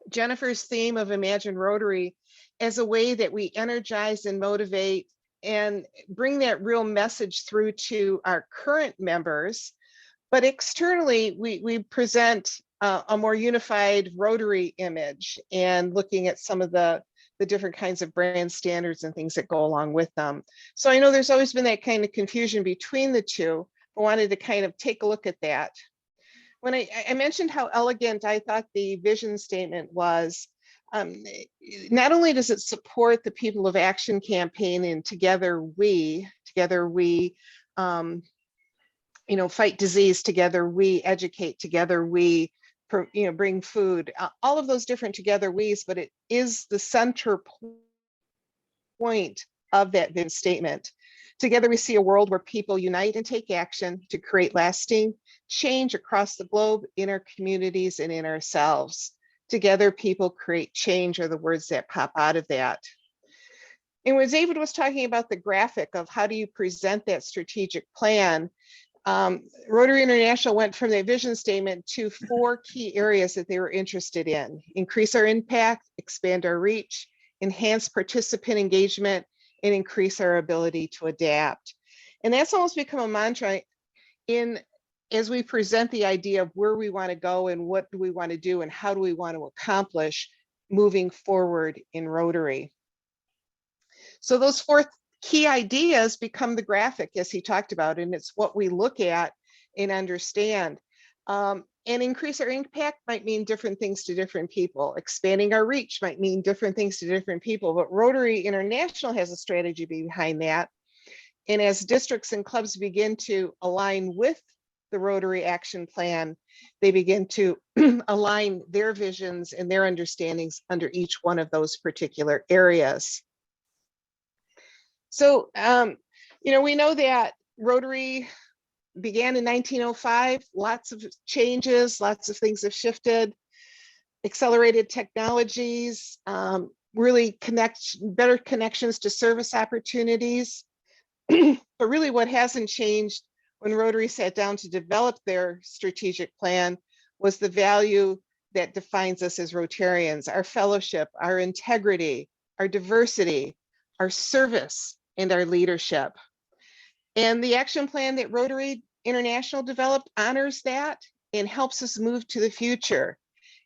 Jennifer's theme of Imagine Rotary as a way that we energize and motivate and bring that real message through to our current members, but externally, we present a more unified Rotary image and looking at some of the different kinds of brand standards and things that go along with them. So I know there's always been that kind of confusion between the two. I wanted to kind of take a look at that. When I mentioned how elegant I thought the vision statement was, not only does it support the People of Action campaign and together we, you know, fight disease together, we educate together, we, you know, bring food, all of those different together we's, but it is the center point of that vision statement. Together we see a world where people unite and take action to create lasting change across the globe, in our communities and in ourselves. Together people create change are the words that pop out of that. And when David was talking about the graphic of how do you present that strategic plan, Rotary International went from their vision statement to 4 key areas that they were interested in: increase our impact, expand our reach, enhance participant engagement, and increase our ability to adapt. And that's almost become a mantra as we present the idea of where we want to go and what do we want to do and how do we want to accomplish moving forward in Rotary. So those 4 key ideas become the graphic, as he talked about, and it's what we look at and understand. And increase our impact might mean different things to different people. Expanding our reach might mean different things to different people, but Rotary International has a strategy behind that. And as districts and clubs begin to align with the Rotary Action Plan, they begin to align their visions and their understandings under each one of those particular areas. So, you know, we know that Rotary began in 1905, lots of changes, lots of things have shifted, accelerated technologies, really better connections to service opportunities. But really what hasn't changed when Rotary sat down to develop their strategic plan was the value that defines us as Rotarians: our fellowship, our integrity, our diversity, our service, and our leadership. And the action plan that Rotary International developed honors that and helps us move to the future.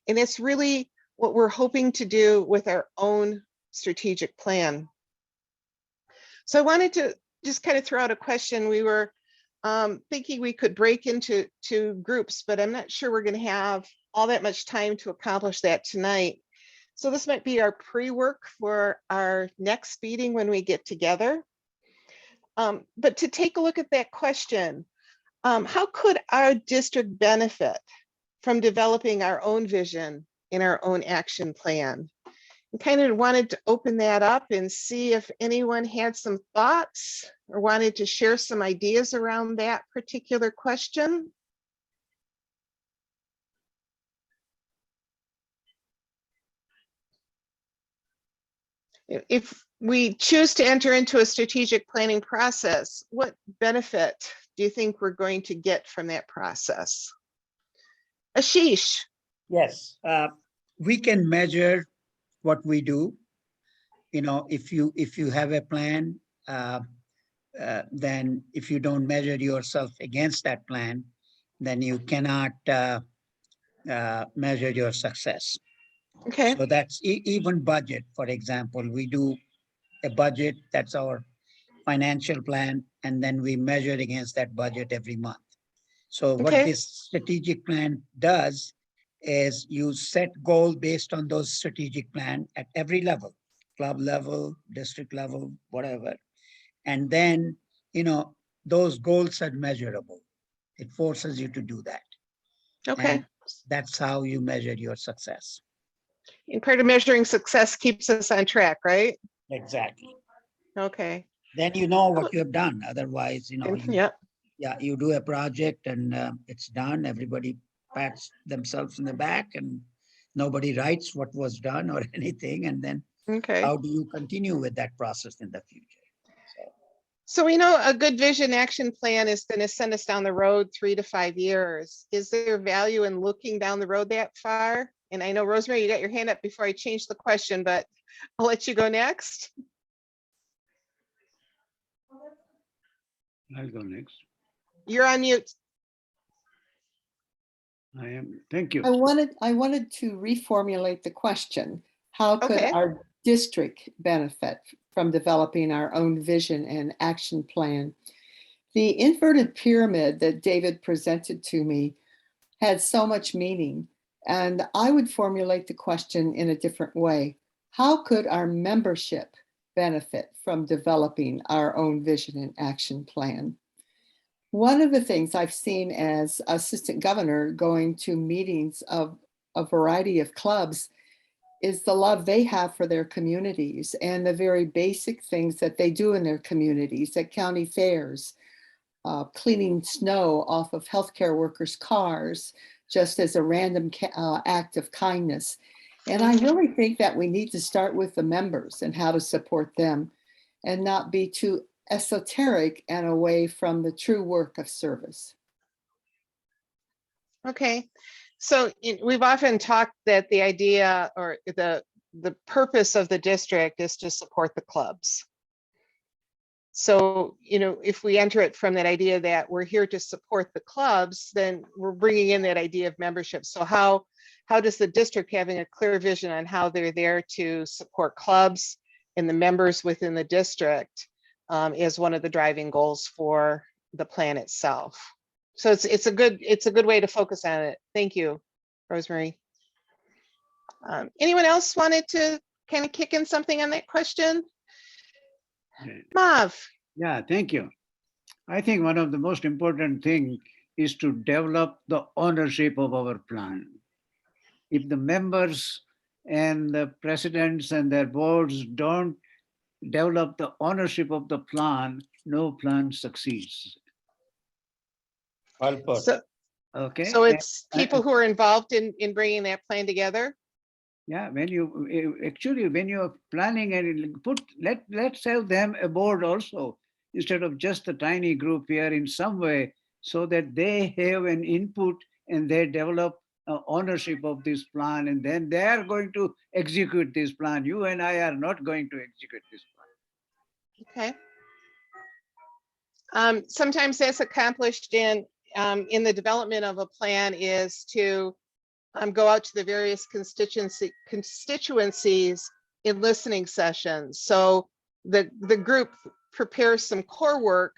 And it's really what we're hoping to do with our own strategic plan. So I wanted to just kind of throw out a question. We were thinking we could break into 2 groups, but I'm not sure we're going to have all that much time to accomplish that tonight. So this might be our pre-work for our next meeting when we get together. But to take a look at that question, how could our district benefit from developing our own vision in our own action plan? I kind of wanted to open that up and see if anyone had some thoughts or wanted to share some ideas around that particular question. If we choose to enter into a strategic planning process, what benefit do you think we're going to get from that process? Ashish. Yes, we can measure what we do if you have a plan, then if you don't measure yourself against that plan, then you cannot measure your success. Okay, So that's even budget, for example, we do a budget, that's our financial plan, and then we measure against that budget every month. So what Okay. this strategic plan does is you set goal based on those strategic plan at every level, club level, district level, whatever. And then, those goals are measurable. It forces you to do that. okay. And that's how you measure your success. And part of measuring success keeps us on track, right? Exactly. Okay. Then you know what you have done. Otherwise, Yeah. you do a project and it's done. Everybody pats themselves in the back and nobody writes what was done or anything. And then Okay. how do you continue with that process in the future? So we know a good vision action plan is going to send us down the road 3 to 5 years. Is there value in looking down the road that far? And I know, Rosemary, you got your hand up before I change the question, but I'll let you go next. I'll go next. You're on mute. I am, thank you. I wanted to reformulate the question. How could Okay. our district benefit from developing our own vision and action plan? The inverted pyramid that David presented to me had so much meaning, and I would formulate the question in a different way. How could our membership benefit from developing our own vision and action plan? One of the things I've seen as assistant governor going to meetings of a variety of clubs is the love they have for their communities and the very basic things that they do in their communities at county fairs, cleaning snow off of healthcare workers' cars, just as a random act of kindness. And I really think that we need to start with the members and how to support them and not be too esoteric and away from the true work of service. Okay. So we've often talked that the idea or the purpose of the district is to support the clubs. So, if we enter it from that idea that we're here to support the clubs, then we're bringing in that idea of membership. So how does the district having a clear vision on how they're there to support clubs and the members within the district is one of the driving goals for the plan itself? So it's a good way to focus on it. Thank you, Rosemary. Anyone else wanted to kind of kick in something on that question? Mav. Yeah, thank you. I think one of the most important thing is to develop the ownership of our plan. If the members and the presidents and their boards don't develop the ownership of the plan, no plan succeeds. Well put. Okay. So it's people who are involved in bringing that plan together. Yeah, when you're planning and let's have them aboard also, instead of just a tiny group here in some way, so that they have an input and they develop ownership of this plan, and then they are going to execute this plan. You and I are not going to execute this plan. Okay. Sometimes that's accomplished in the development of a plan is to go out to the various constituencies in listening sessions. So the group prepares some core work,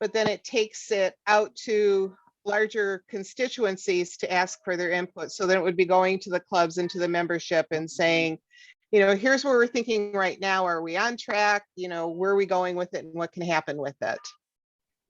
but then it takes it out to larger constituencies to ask for their input. So then it would be going to the clubs and to the membership and saying, here's where we're thinking right now. Are we on track? Where are we going with it and what can happen with it?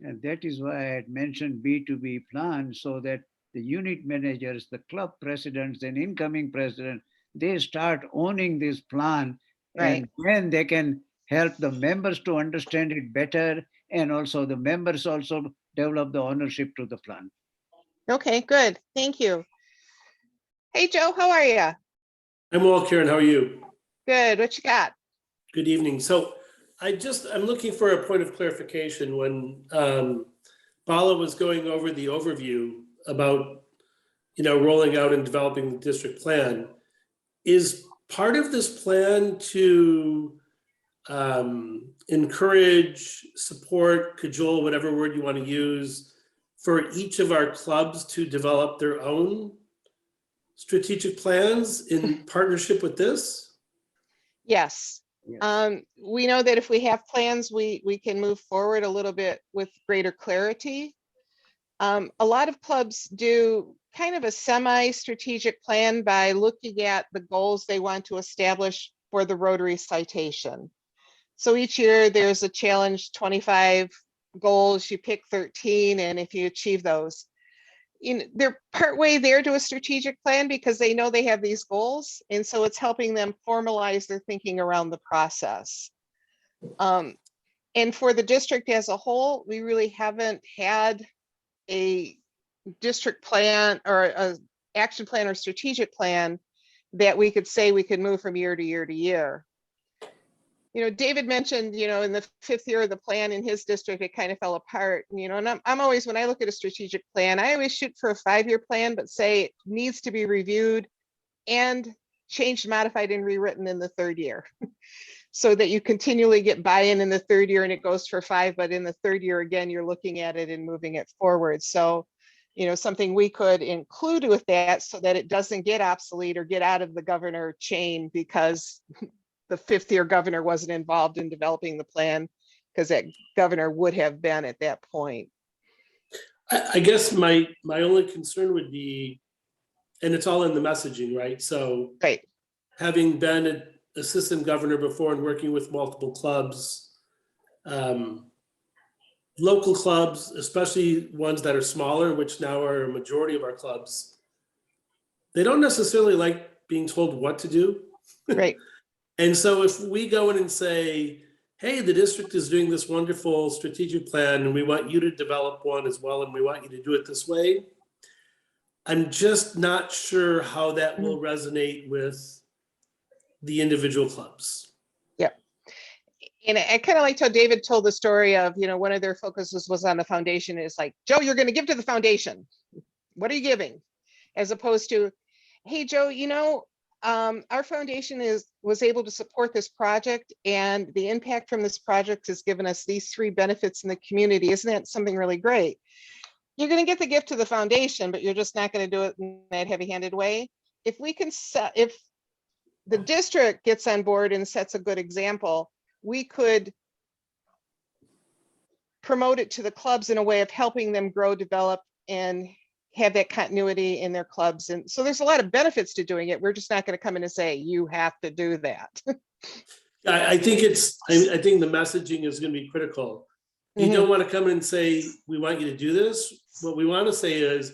And that is why I had mentioned B2B plan, so that the unit managers, the club presidents and incoming president, they start owning this plan. Right. And then they can help the members to understand it better. And also the members also develop the ownership to the plan. Okay, good. Thank you. Hey, Joe, how are you? I'm well, Karen. How are you? Good. What you got? Good evening. So I'm looking for a point of clarification. When Bala was going over the overview about, rolling out and developing the district plan, is part of this plan to encourage, support, cajole, whatever word you want to use, for each of our clubs to develop their own strategic plans in partnership with this? Yes. Yes. We know that if we have plans, we can move forward a little bit with greater clarity. A lot of clubs do kind of a semi-strategic plan by looking at the goals they want to establish for the Rotary citation. So each year there's a challenge, 25 goals, you pick 13, and if you achieve those, they're partway there to a strategic plan because they know they have these goals. And so it's helping them formalize their thinking around the process. And for the district as a whole, we really haven't had a district plan or a action plan or strategic plan that we could say we could move from year to year to year. David mentioned, in the 5th year of the plan in his district, it kind of fell apart, and I'm always, when I look at a strategic plan, I always shoot for a 5-year plan, but say it needs to be reviewed and changed, modified, and rewritten in the 3rd year. So that you continually get buy-in in the 3rd year and it goes for 5, but in the 3rd year, again, you're looking at it and moving it forward. So, something we could include with that so that it doesn't get obsolete or get out of the governor chain because the 5th year governor wasn't involved in developing the plan, because that governor would have been at that point. I guess my only concern would be, and it's all in the messaging, right? So Right. Having been an assistant governor before and working with multiple clubs, local clubs, especially ones that are smaller, which now are a majority of our clubs, they don't necessarily like being told what to do. Right. And so if we go in and say, hey, the district is doing this wonderful strategic plan and we want you to develop one as well, and we want you to do it this way, I'm just not sure how that will resonate with the individual clubs. Yeah. And I kind of liked how David told the story of, one of their focuses was on the foundation. It's like, Joe, you're going to give to the foundation. What are you giving? As opposed to, hey, Joe, our foundation was able to support this project, and the impact from this project has given us these 3 benefits in the community. Isn't that something really great? You're going to get the gift to the foundation, but you're just not going to do it in that heavy-handed way. If the district gets on board and sets a good example, we could promote it to the clubs in a way of helping them grow, develop, and have that continuity in their clubs. And so there's a lot of benefits to doing it. We're just not going to come in and say, you have to do that. I think the messaging is going to be critical. You don't want to come in and say, we want you to do this. What we want to say is,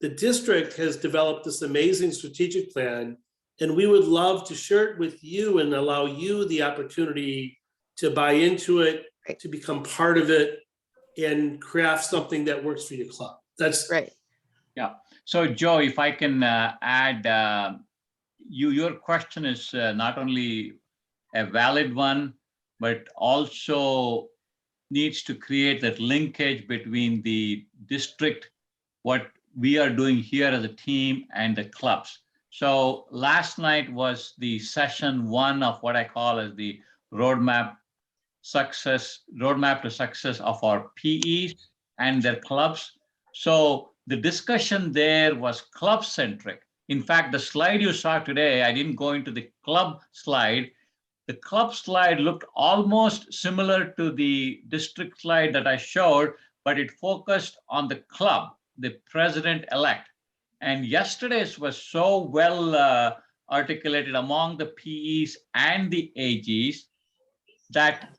the district has developed this amazing strategic plan, and we would love to share it with you and allow you the opportunity to buy into it, to become part of it, and craft something that works for your club. That's right. Yeah. So Joe, if I can add, your question is not only a valid one, but also needs to create that linkage between the district, what we are doing here as a team, and the clubs. So last night was the session 1 of what I call as the roadmap to success of our PEs and their clubs. So the discussion there was club centric. In fact, the slide you saw today, I didn't go into the club slide. The club slide looked almost similar to the district slide that I showed, but it focused on the club, the president-elect. And yesterday's was so well articulated among the PEs and the AGs that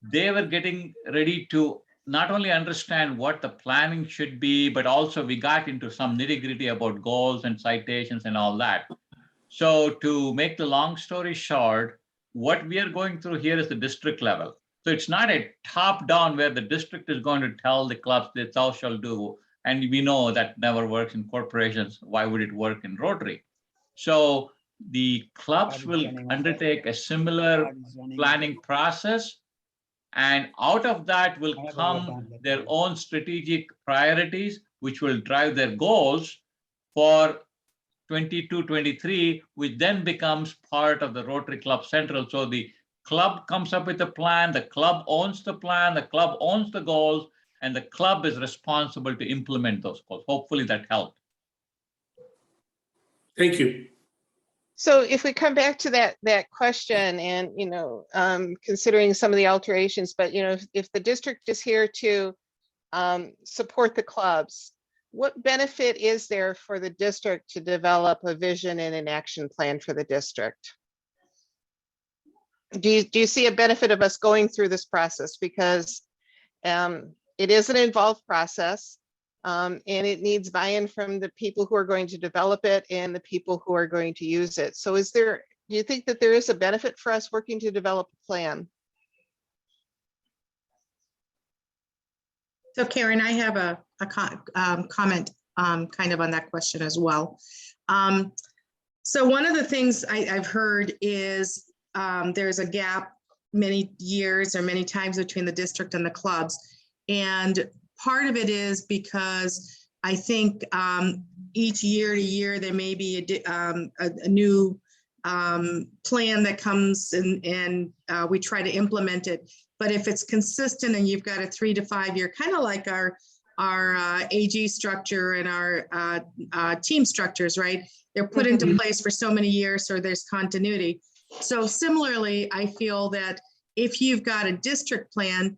they were getting ready to not only understand what the planning should be, but also we got into some nitty-gritty about goals and citations and all that. So to make the long story short, what we are going through here is the district level. So it's not a top-down where the district is going to tell the clubs that thou shall do. And we know that never works in corporations. Why would it work in Rotary? So the clubs will undertake a similar planning process. And out of that will come their own strategic priorities, which will drive their goals for 22-23, which then becomes part of the Rotary Club Central. So the club comes up with a plan, the club owns the plan, the club owns the goals, and the club is responsible to implement those goals. Hopefully that helped. Thank you. So if we come back to that question and, considering some of the alterations, but, if the district is here to support the clubs, what benefit is there for the district to develop a vision and an action plan for the district? Do you see a benefit of us going through this process? Because it is an involved process. And it needs buy-in from the people who are going to develop it and the people who are going to use it. So do you think that there is a benefit for us working to develop a plan? So Karen, I have a comment kind of on that question as well. So one of the things I've heard is there's a gap many years or many times between the district and the clubs. And part of it is because I think each year to year, there may be a new plan that comes and we try to implement it. But if it's consistent and you've got a 3 to 5 year, kind of like our AG structure and our team structures, right? They're put into place for so many years, so there's continuity. So similarly, I feel that if you've got a district plan,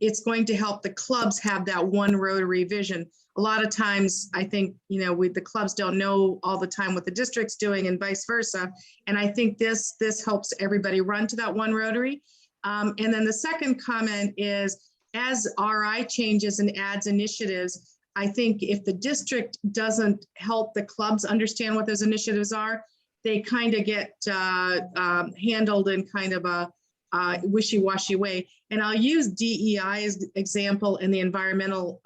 it's going to help the clubs have that one Rotary vision. A lot of times, I think, the clubs don't know all the time what the district's doing and vice versa. And I think this helps everybody run to that one Rotary. And then the second comment is, as RI changes and adds initiatives, I think if the district doesn't help the clubs understand what those initiatives are, they kind of get handled in kind of a wishy-washy way. And I'll use DEI as example and the environmental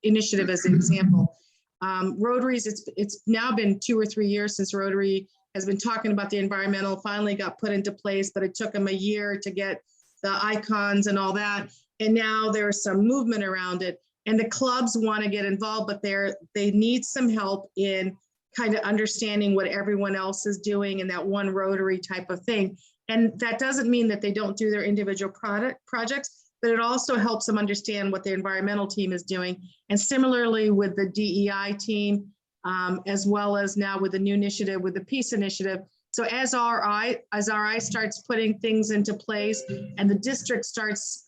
initiative as an example. Rotaries, it's now been 2 or 3 years since Rotary has been talking about the environmental, finally got put into place, but it took them a year to get the icons and all that. And now there's some movement around it. And the clubs want to get involved, but they need some help in kind of understanding what everyone else is doing in that one Rotary type of thing. And that doesn't mean that they don't do their individual projects, but it also helps them understand what the environmental team is doing. And similarly with the DEI team, as well as now with the new initiative, with the Peace Initiative. So as RI starts putting things into place and the district starts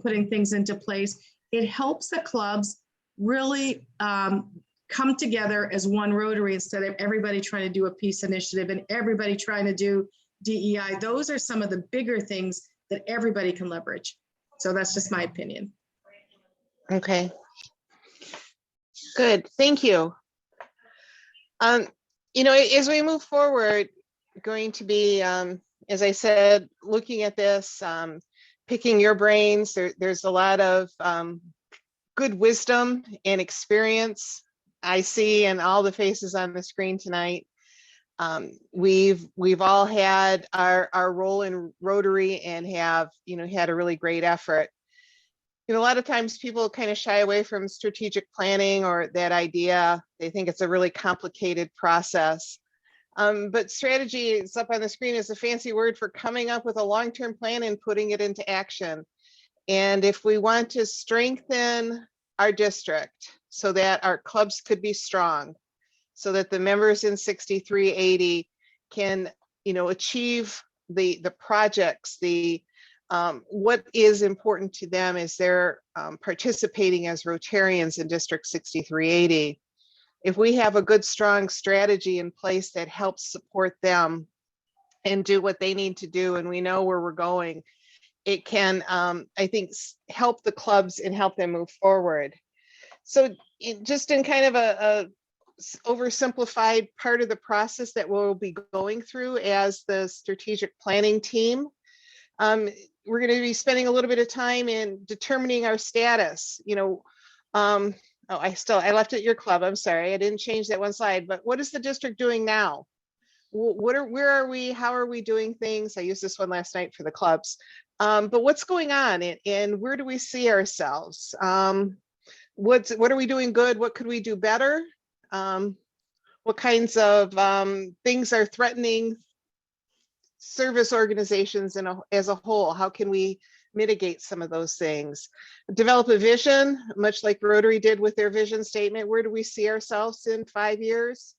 putting things into place, it helps the clubs really come together as one Rotary instead of everybody trying to do a Peace Initiative and everybody trying to do DEI. Those are some of the bigger things that everybody can leverage. So that's just my opinion. Okay. Good, thank you. As we move forward, going to be, as I said, looking at this, picking your brains. There's a lot of good wisdom and experience I see in all the faces on the screen tonight. We've all had our role in Rotary and have, had a really great effort. A lot of times people kind of shy away from strategic planning or that idea. They think it's a really complicated process. But strategy, is up on the screen, is a fancy word for coming up with a long-term plan and putting it into action. And if we want to strengthen our district so that our clubs could be strong, so that the members in 6380 can, achieve the projects, what is important to them is they're participating as Rotarians in District 6380. If we have a good, strong strategy in place that helps support them and do what they need to do, and we know where we're going, it can, I think, help the clubs and help them move forward. So just in kind of a oversimplified part of the process that we'll be going through as the strategic planning team, we're going to be spending a little bit of time in determining our status. I left it at your club. I'm sorry, I didn't change that one slide, but what is the district doing now? Where are we? How are we doing things? I used this one last night for the clubs. But what's going on and where do we see ourselves? What are we doing good? What could we do better? What kinds of things are threatening service organizations as a whole? How can we mitigate some of those things? Develop a vision, much like Rotary did with their vision statement. Where do we see ourselves in 5 years?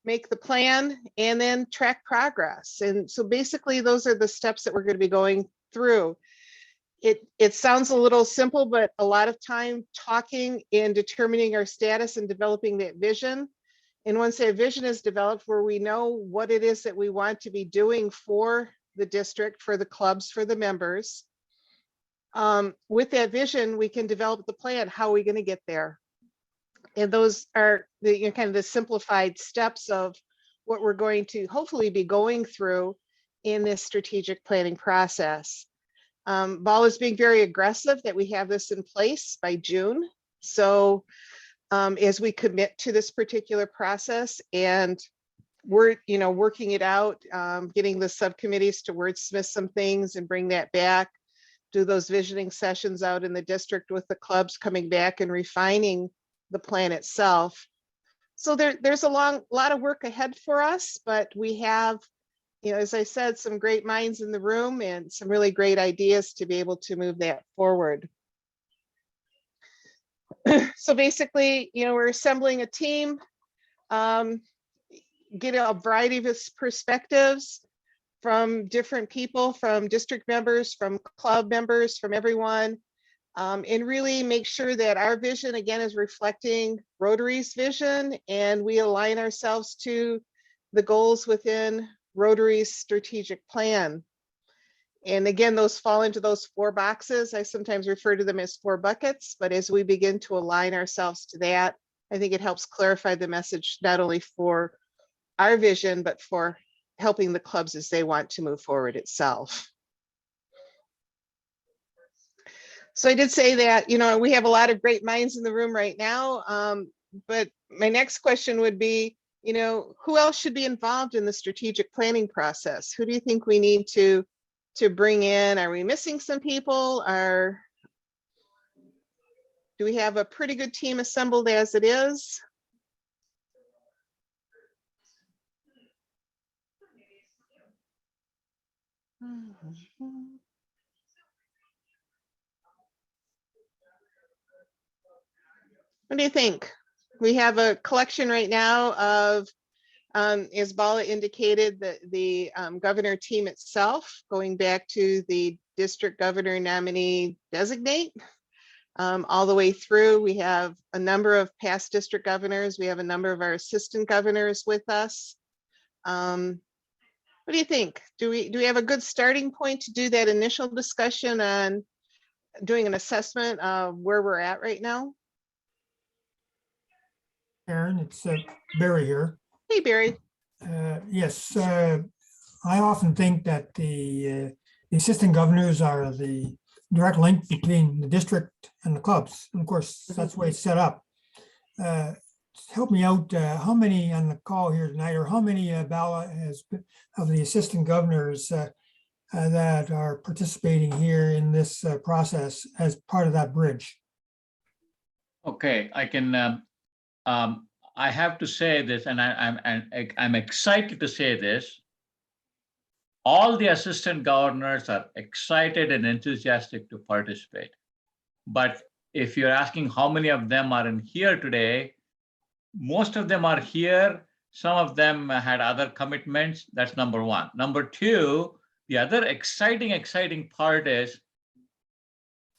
Make the plan and then track progress. And so basically those are the steps that we're going to be going through. It sounds a little simple, but a lot of time talking and determining our status and developing that vision. And once that vision is developed, where we know what it is that we want to be doing for the district, for the clubs, for the members, with that vision, we can develop the plan. How are we going to get there? And those are the kind of the simplified steps of what we're going to hopefully be going through in this strategic planning process. Ball is being very aggressive that we have this in place by June. So as we commit to this particular process and we're, working it out, getting the subcommittees to wordsmith some things and bring that back, do those visioning sessions out in the district with the clubs, coming back and refining the plan itself. So there's a lot of work ahead for us, but we have, as I said, some great minds in the room and some really great ideas to be able to move that forward. So basically, we're assembling a team, get a variety of perspectives from different people, from district members, from club members, from everyone, and really make sure that our vision, again, is reflecting Rotary's vision, and we align ourselves to the goals within Rotary's strategic plan. And again, those fall into those 4 boxes. I sometimes refer to them as 4 buckets, but as we begin to align ourselves to that, I think it helps clarify the message, not only for our vision, but for helping the clubs as they want to move forward itself. So I did say that, we have a lot of great minds in the room right now, but my next question would be, who else should be involved in the strategic planning process? Who do you think we need to bring in? Are we missing some people? Do we have a pretty good team assembled as it is? What do you think? We have a collection right now of, as Bala indicated, the governor team itself, going back to the district governor nominee designate, all the way through. We have a number of past district governors. We have a number of our assistant governors with us. What do you think? Do we have a good starting point to do that initial discussion on doing an assessment of where we're at right now? Aaron, it's Barry here. Hey, Barry. Yes, I often think that the assistant governors are the direct link between the district and the clubs. And of course, that's the way it's set up. Help me out, how many on the call here tonight, or how many Bala has of the assistant governors that are participating here in this process as part of that bridge? Okay, I can. I have to say this, and I'm excited to say this. All the assistant governors are excited and enthusiastic to participate. But if you're asking how many of them are in here today, most of them are here. Some of them had other commitments. That's number 1. Number 2, the other exciting part is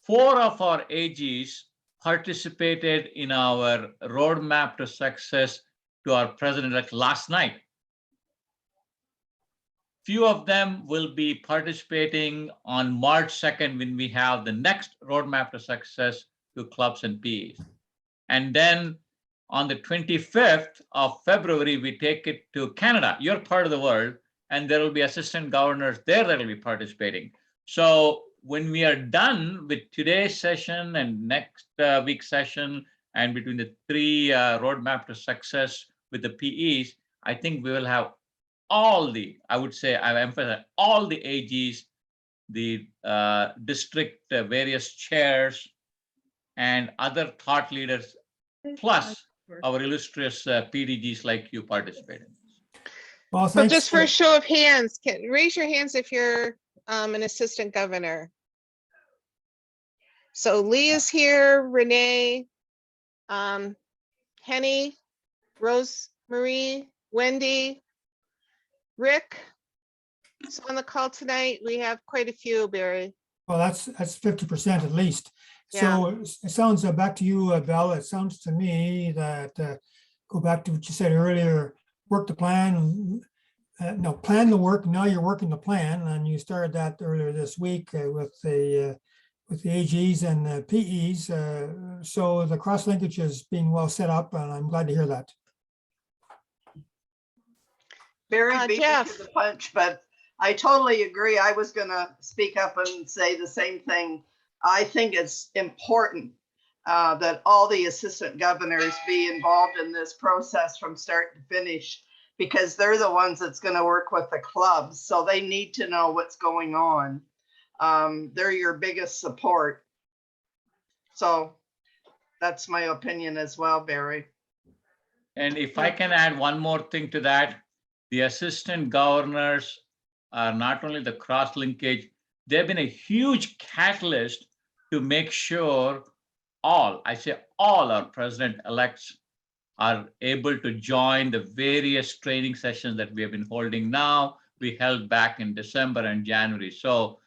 4 of our AGs participated in our roadmap to success to our president last night. Few of them will be participating on March 2nd when we have the next roadmap to success to clubs and PEs. And then on the 25th of February, we take it to Canada, your part of the world, and there will be assistant governors there that will be participating. So when we are done with today's session and next week's session, and between the 3 roadmap to success with the PEs, I think we will have all the, I would say, I emphasize all the AGs, the district various chairs, and other thought leaders, plus our illustrious PDGs like you participated. Well, So thanks. just for a show of hands, raise your hands if you're an assistant governor. So Lee is here, Renee, Henny, Rose Marie, Wendy, Rick. So on the call tonight, we have quite a few, Barry. Well, that's 50% at least. Yeah. So it sounds, back to you, Belle, it sounds to me that, go back to what you said earlier, work the plan, no, plan the work, now you're working the plan, and you started that earlier this week with the AGs and the PEs. So the cross linkage is being well set up, and I'm glad to hear that. Very beat me Jeff. to the punch, but I totally agree. I was gonna speak up and say the same thing. I think it's important that all the assistant governors be involved in this process from start to finish, because they're the ones that's gonna work with the clubs, so they need to know what's going on. They're your biggest support. So that's my opinion as well, Barry. And if I can add one more thing to that, the assistant governors are not only the cross linkage, they've been a huge catalyst to make sure all our president-elects are able to join the various training sessions that we have been holding now. We held back in December and January. So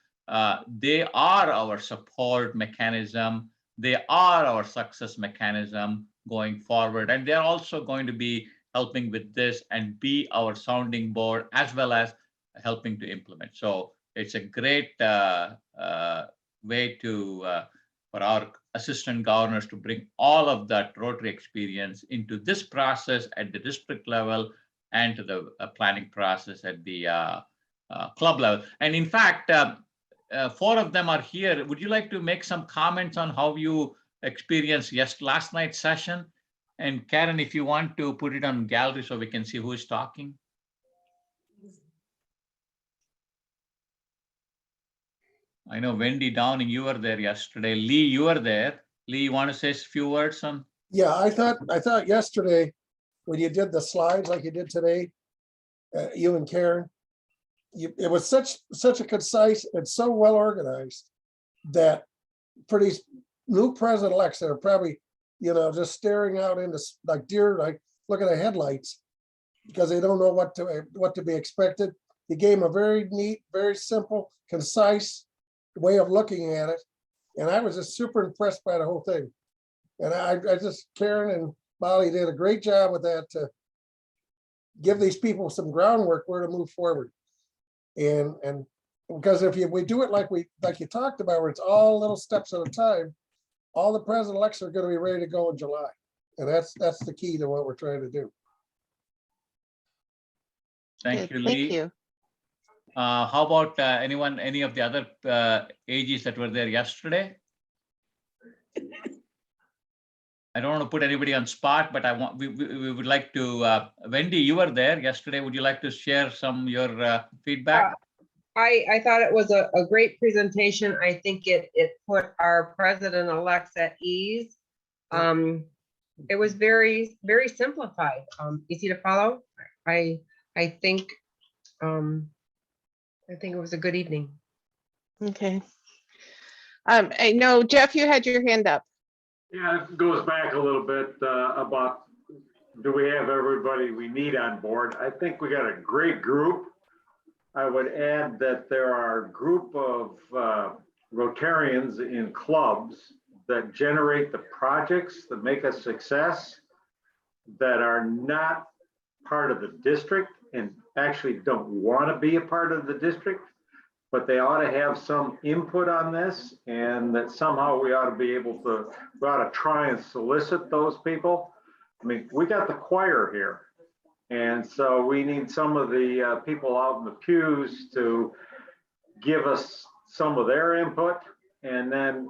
they are our support mechanism. They are our success mechanism going forward. And they're also going to be helping with this and be our sounding board as well as helping to implement. So it's a great way to for our assistant governors to bring all of that Rotary experience into this process at the district level and to the planning process at the club level. And in fact, 4 of them are here. Would you like to make some comments on how you experienced last night's session? And Karen, if you want to put it on gallery so we can see who is talking. I know Wendy Downing, you were there yesterday. Lee, you were there. Lee, you want to say a few words on? Yeah, I thought yesterday when you did the slides like you did today, you and Karen, it was such a concise and so well organized that for these new president-elects that are probably, just staring out into like deer, like looking at headlights because they don't know what to be expected. You gave them a very neat, very simple, concise way of looking at it. And I was just super impressed by the whole thing. And Karen and Molly did a great job with that to give these people some groundwork where to move forward. And because if we do it like you talked about, where it's all little steps at a time, all the president-elects are going to be ready to go in July. And that's the key to what we're trying to do. Thank you, Lee. Thank you. How about any of the other AGs that were there yesterday? I don't want to put anybody on spot, but we would like to, Wendy, you were there yesterday. Would you like to share some your feedback? I thought it was a great presentation. I think it put our president-elects at ease. It was very, very simplified, easy to follow. I think it was a good evening. Okay. I know, Jeff, you had your hand up. Yeah, it goes back a little bit about, do we have everybody we need on board? I think we got a great group. I would add that there are a group of Rotarians in clubs that generate the projects that make a success that are not part of the district and actually don't want to be a part of the district, but they ought to have some input on this, and that somehow we ought to try and solicit those people. I mean, we got the choir here. And so we need some of the people out in the pews to give us some of their input. And then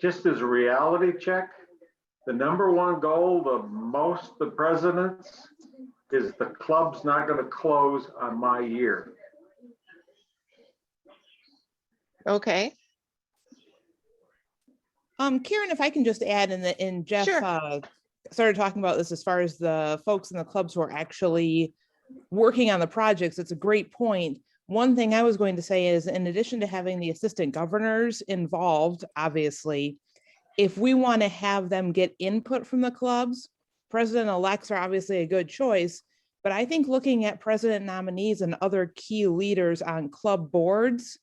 just as a reality check, the #1 goal of most of the presidents is the club's not going to close on my year. Okay. Karen, if I can just add and Jeff Sure. started talking about this as far as the folks in the clubs who are actually working on the projects, it's a great point. One thing I was going to say is, in addition to having the assistant governors involved, obviously, if we want to have them get input from the clubs, president-elects are obviously a good choice, but I think looking at president nominees and other key leaders on club boards,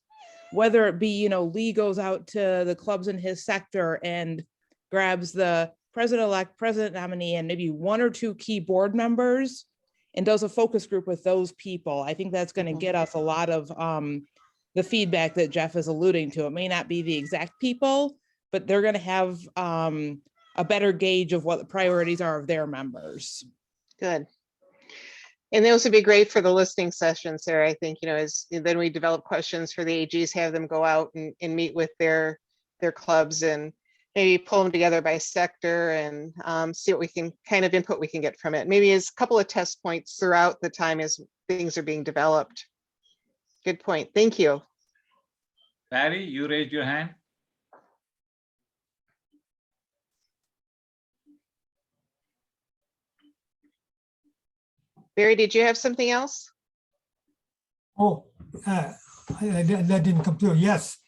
whether it be, Lee goes out to the clubs in his sector and grabs the president-elect, president nominee, and maybe one or two key board members and does a focus group with those people. I think that's going to get us a lot of the feedback that Jeff is alluding to. It may not be the exact people, but they're going to have a better gauge of what the priorities are of their members. Good. And those would be great for the listening sessions there. I think, as then we develop questions for the AGs, have them go out and meet with their clubs and maybe pull them together by sector and see what we can kind of input we can get from it. Maybe as a couple of test points throughout the time as things are being developed. Good point. Thank you. Barry, you raised your hand. Barry, did you have something else? Oh, that didn't come through. Yes,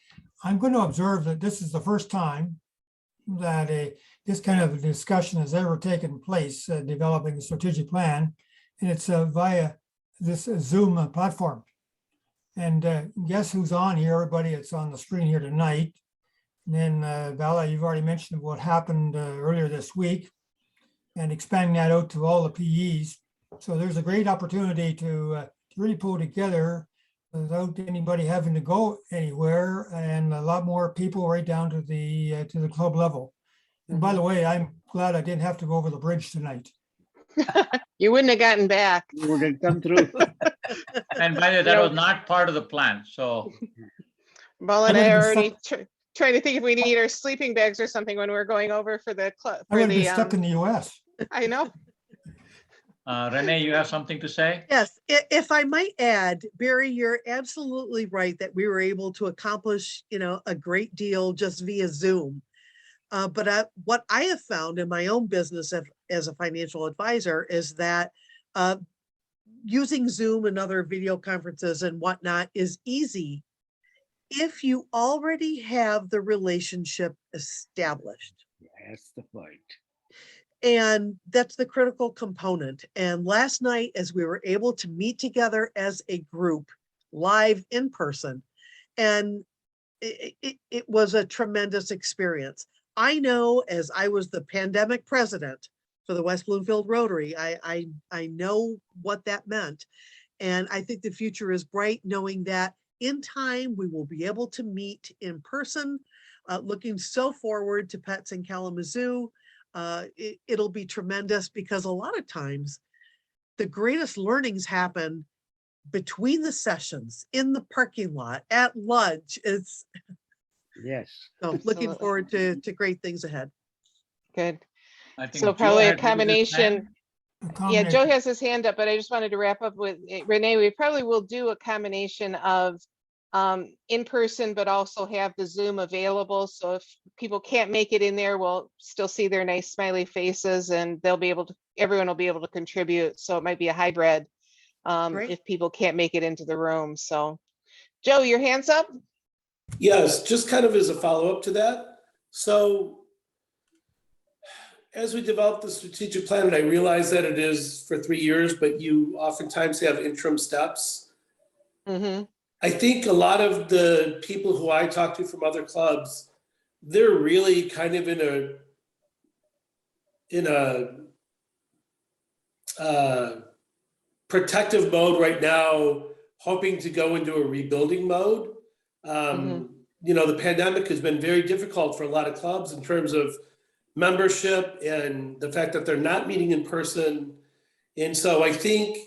I'm going to observe that this is the first time that this kind of discussion has ever taken place, developing a strategic plan, and it's via this Zoom platform. And guess who's on here? Everybody that's on the screen here tonight. And then Vala, you've already mentioned what happened earlier this week, and expanding that out to all the PEs. So there's a great opportunity to really pull together without anybody having to go anywhere, and a lot more people right down to the club level. And by the way, I'm glad I didn't have to go over the bridge tonight. You wouldn't have gotten back. You wouldn't come through. And by the way, that was not part of the plan. So Paul and I I are would've been already trying to think if we need our sleeping bags or something when we're going over for the club. I would have been stuck in the US. I know. Renee, you have something to say? Yes, if I might add, Barry, you're absolutely right that we were able to accomplish, a great deal just via Zoom. But what I have found in my own business as a financial advisor is that using Zoom and other video conferences and whatnot is easy if you already have the relationship established. That's the point. And that's the critical component. And last night, as we were able to meet together as a group live in person, and it was a tremendous experience. I know, as I was the pandemic president for the West Bloomfield Rotary, I know what that meant. And I think the future is bright, knowing that in time we will be able to meet in person. Looking so forward to Pets in Kalamazoo. It'll be tremendous, because a lot of times the greatest learnings happen between the sessions, in the parking lot, at lunch. It's yes. So looking forward to great things ahead. Good. I think So Joe probably a had raised his combination. hand. Yeah, Joe has his hand up, but I just wanted to wrap up with Renee. We probably will do a combination of in person, but also have the Zoom available. So if people can't make it in there, we'll still see their nice smiley faces, and they'll be able to, everyone will be able to contribute. So it might be a hybrid if people can't make it into the room. So Joe, your hand's up? Yes, just kind of as a follow-up to that. So as we develop the strategic plan, and I realize that it is for 3 years, but you oftentimes have interim steps. Mm-hmm. I think a lot of the people who I talk to from other clubs, they're really kind of in a protective mode right now, hoping to go into a rebuilding mode. The pandemic has been very difficult for a lot of clubs in terms of membership and the fact that they're not meeting in person. And so I think,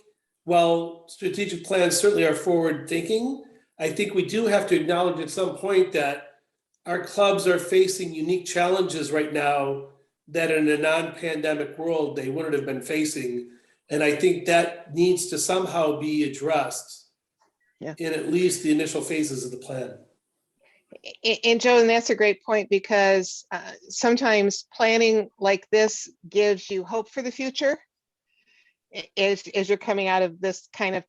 while strategic plans certainly are forward thinking, I think we do have to acknowledge at some point that our clubs are facing unique challenges right now that in a non-pandemic world they wouldn't have been facing. And I think that needs to somehow be addressed in at least the initial phases of the plan. And Joe, and that's a great point, because sometimes planning like this gives you hope for the future. as you're coming out of this kind of,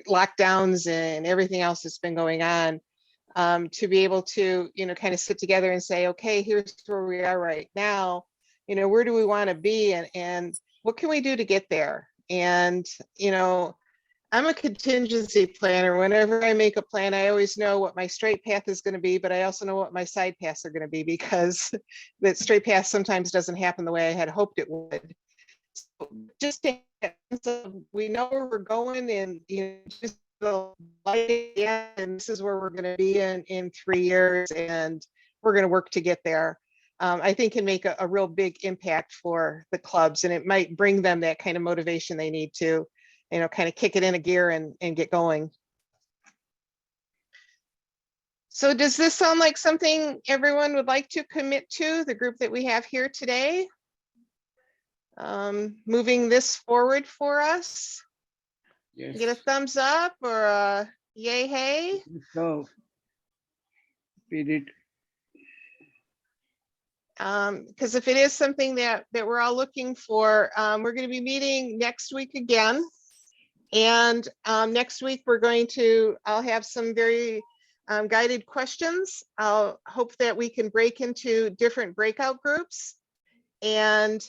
lockdowns and everything else that's been going on, to be able to, kind of sit together and say, okay, here's where we are right now. Where do we want to be, and what can we do to get there? And, I'm a contingency planner. Whenever I make a plan, I always know what my straight path is going to be, but I also know what my side paths are going to be, because that straight path sometimes doesn't happen the way I had hoped it would. So just so we know where we're going, and just the light, and this is where we're going to be in 3 years, and we're going to work to get there. I think can make a real big impact for the clubs, and it might bring them that kind of motivation they need to, kind of kick it in a gear and get going. So does this sound like something everyone would like to commit to, the group that we have here today? Moving this forward for us? Yes. Get a thumbs up or a yay, hey? So we did. Because if it is something that we're all looking for, we're going to be meeting next week again. And next week I'll have some very guided questions. I'll hope that we can break into different breakout groups and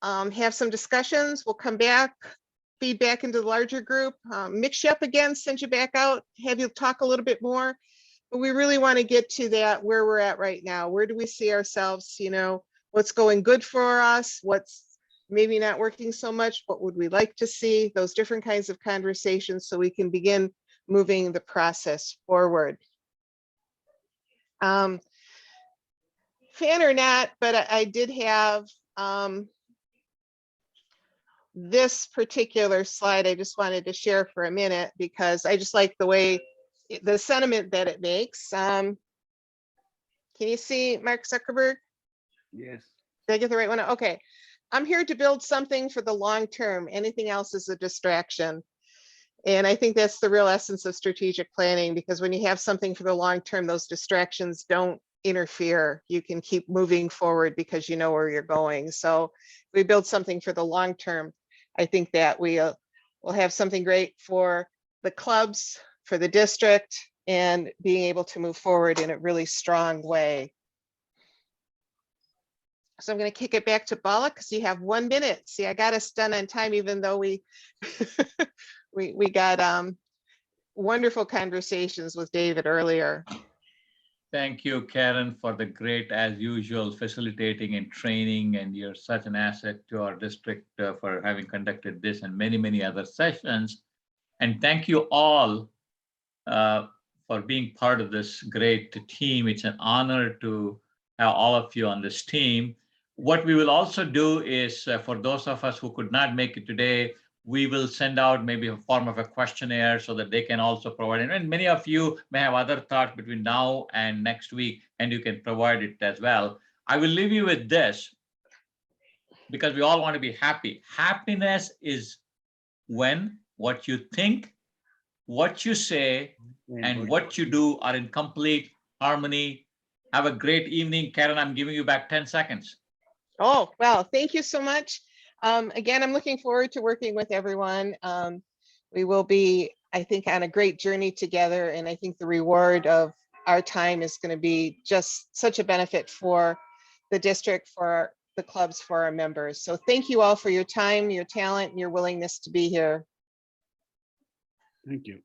have some discussions. We'll come back, feed back into the larger group, mix you up again, send you back out, have you talk a little bit more. But we really want to get to that, where we're at right now. Where do we see ourselves? What's going good for us? What's maybe not working so much? What would we like to see? Those different kinds of conversations, so we can begin moving the process forward. Fan or not, but I did have this particular slide I just wanted to share for a minute, because I just like the way, the sentiment that it makes. Can you see Mark Zuckerberg? Yes. Did I get the right one? Okay. I'm here to build something for the long term. Anything else is a distraction. And I think that's the real essence of strategic planning, because when you have something for the long term, those distractions don't interfere. You can keep moving forward because you know where you're going. So if we build something for the long term, I think that we'll have something great for the clubs, for the district, and being able to move forward in a really strong way. So I'm going to kick it back to Bala, because you have 1 minute. See, I got us done on time, even though we we got wonderful conversations with David earlier. Thank you, Karen, for the great, as usual, facilitating and training, and you're such an asset to our district for having conducted this and many, many other sessions. And thank you all for being part of this great team. It's an honor to have all of you on this team. What we will also do is, for those of us who could not make it today, we will send out maybe a form of a questionnaire so that they can also provide it. And many of you may have other thoughts between now and next week, and you can provide it as well. I will leave you with this, because we all want to be happy. Happiness is when what you think, what you say, and what you do are in complete harmony. Have a great evening. Karen, I'm giving you back 10 seconds. Oh, well, thank you so much. Again, I'm looking forward to working with everyone. We will be, I think, on a great journey together. And I think the reward of our time is going to be just such a benefit for the district, for the clubs, for our members. So thank you all for your time, your talent, and your willingness to be here. Thank you.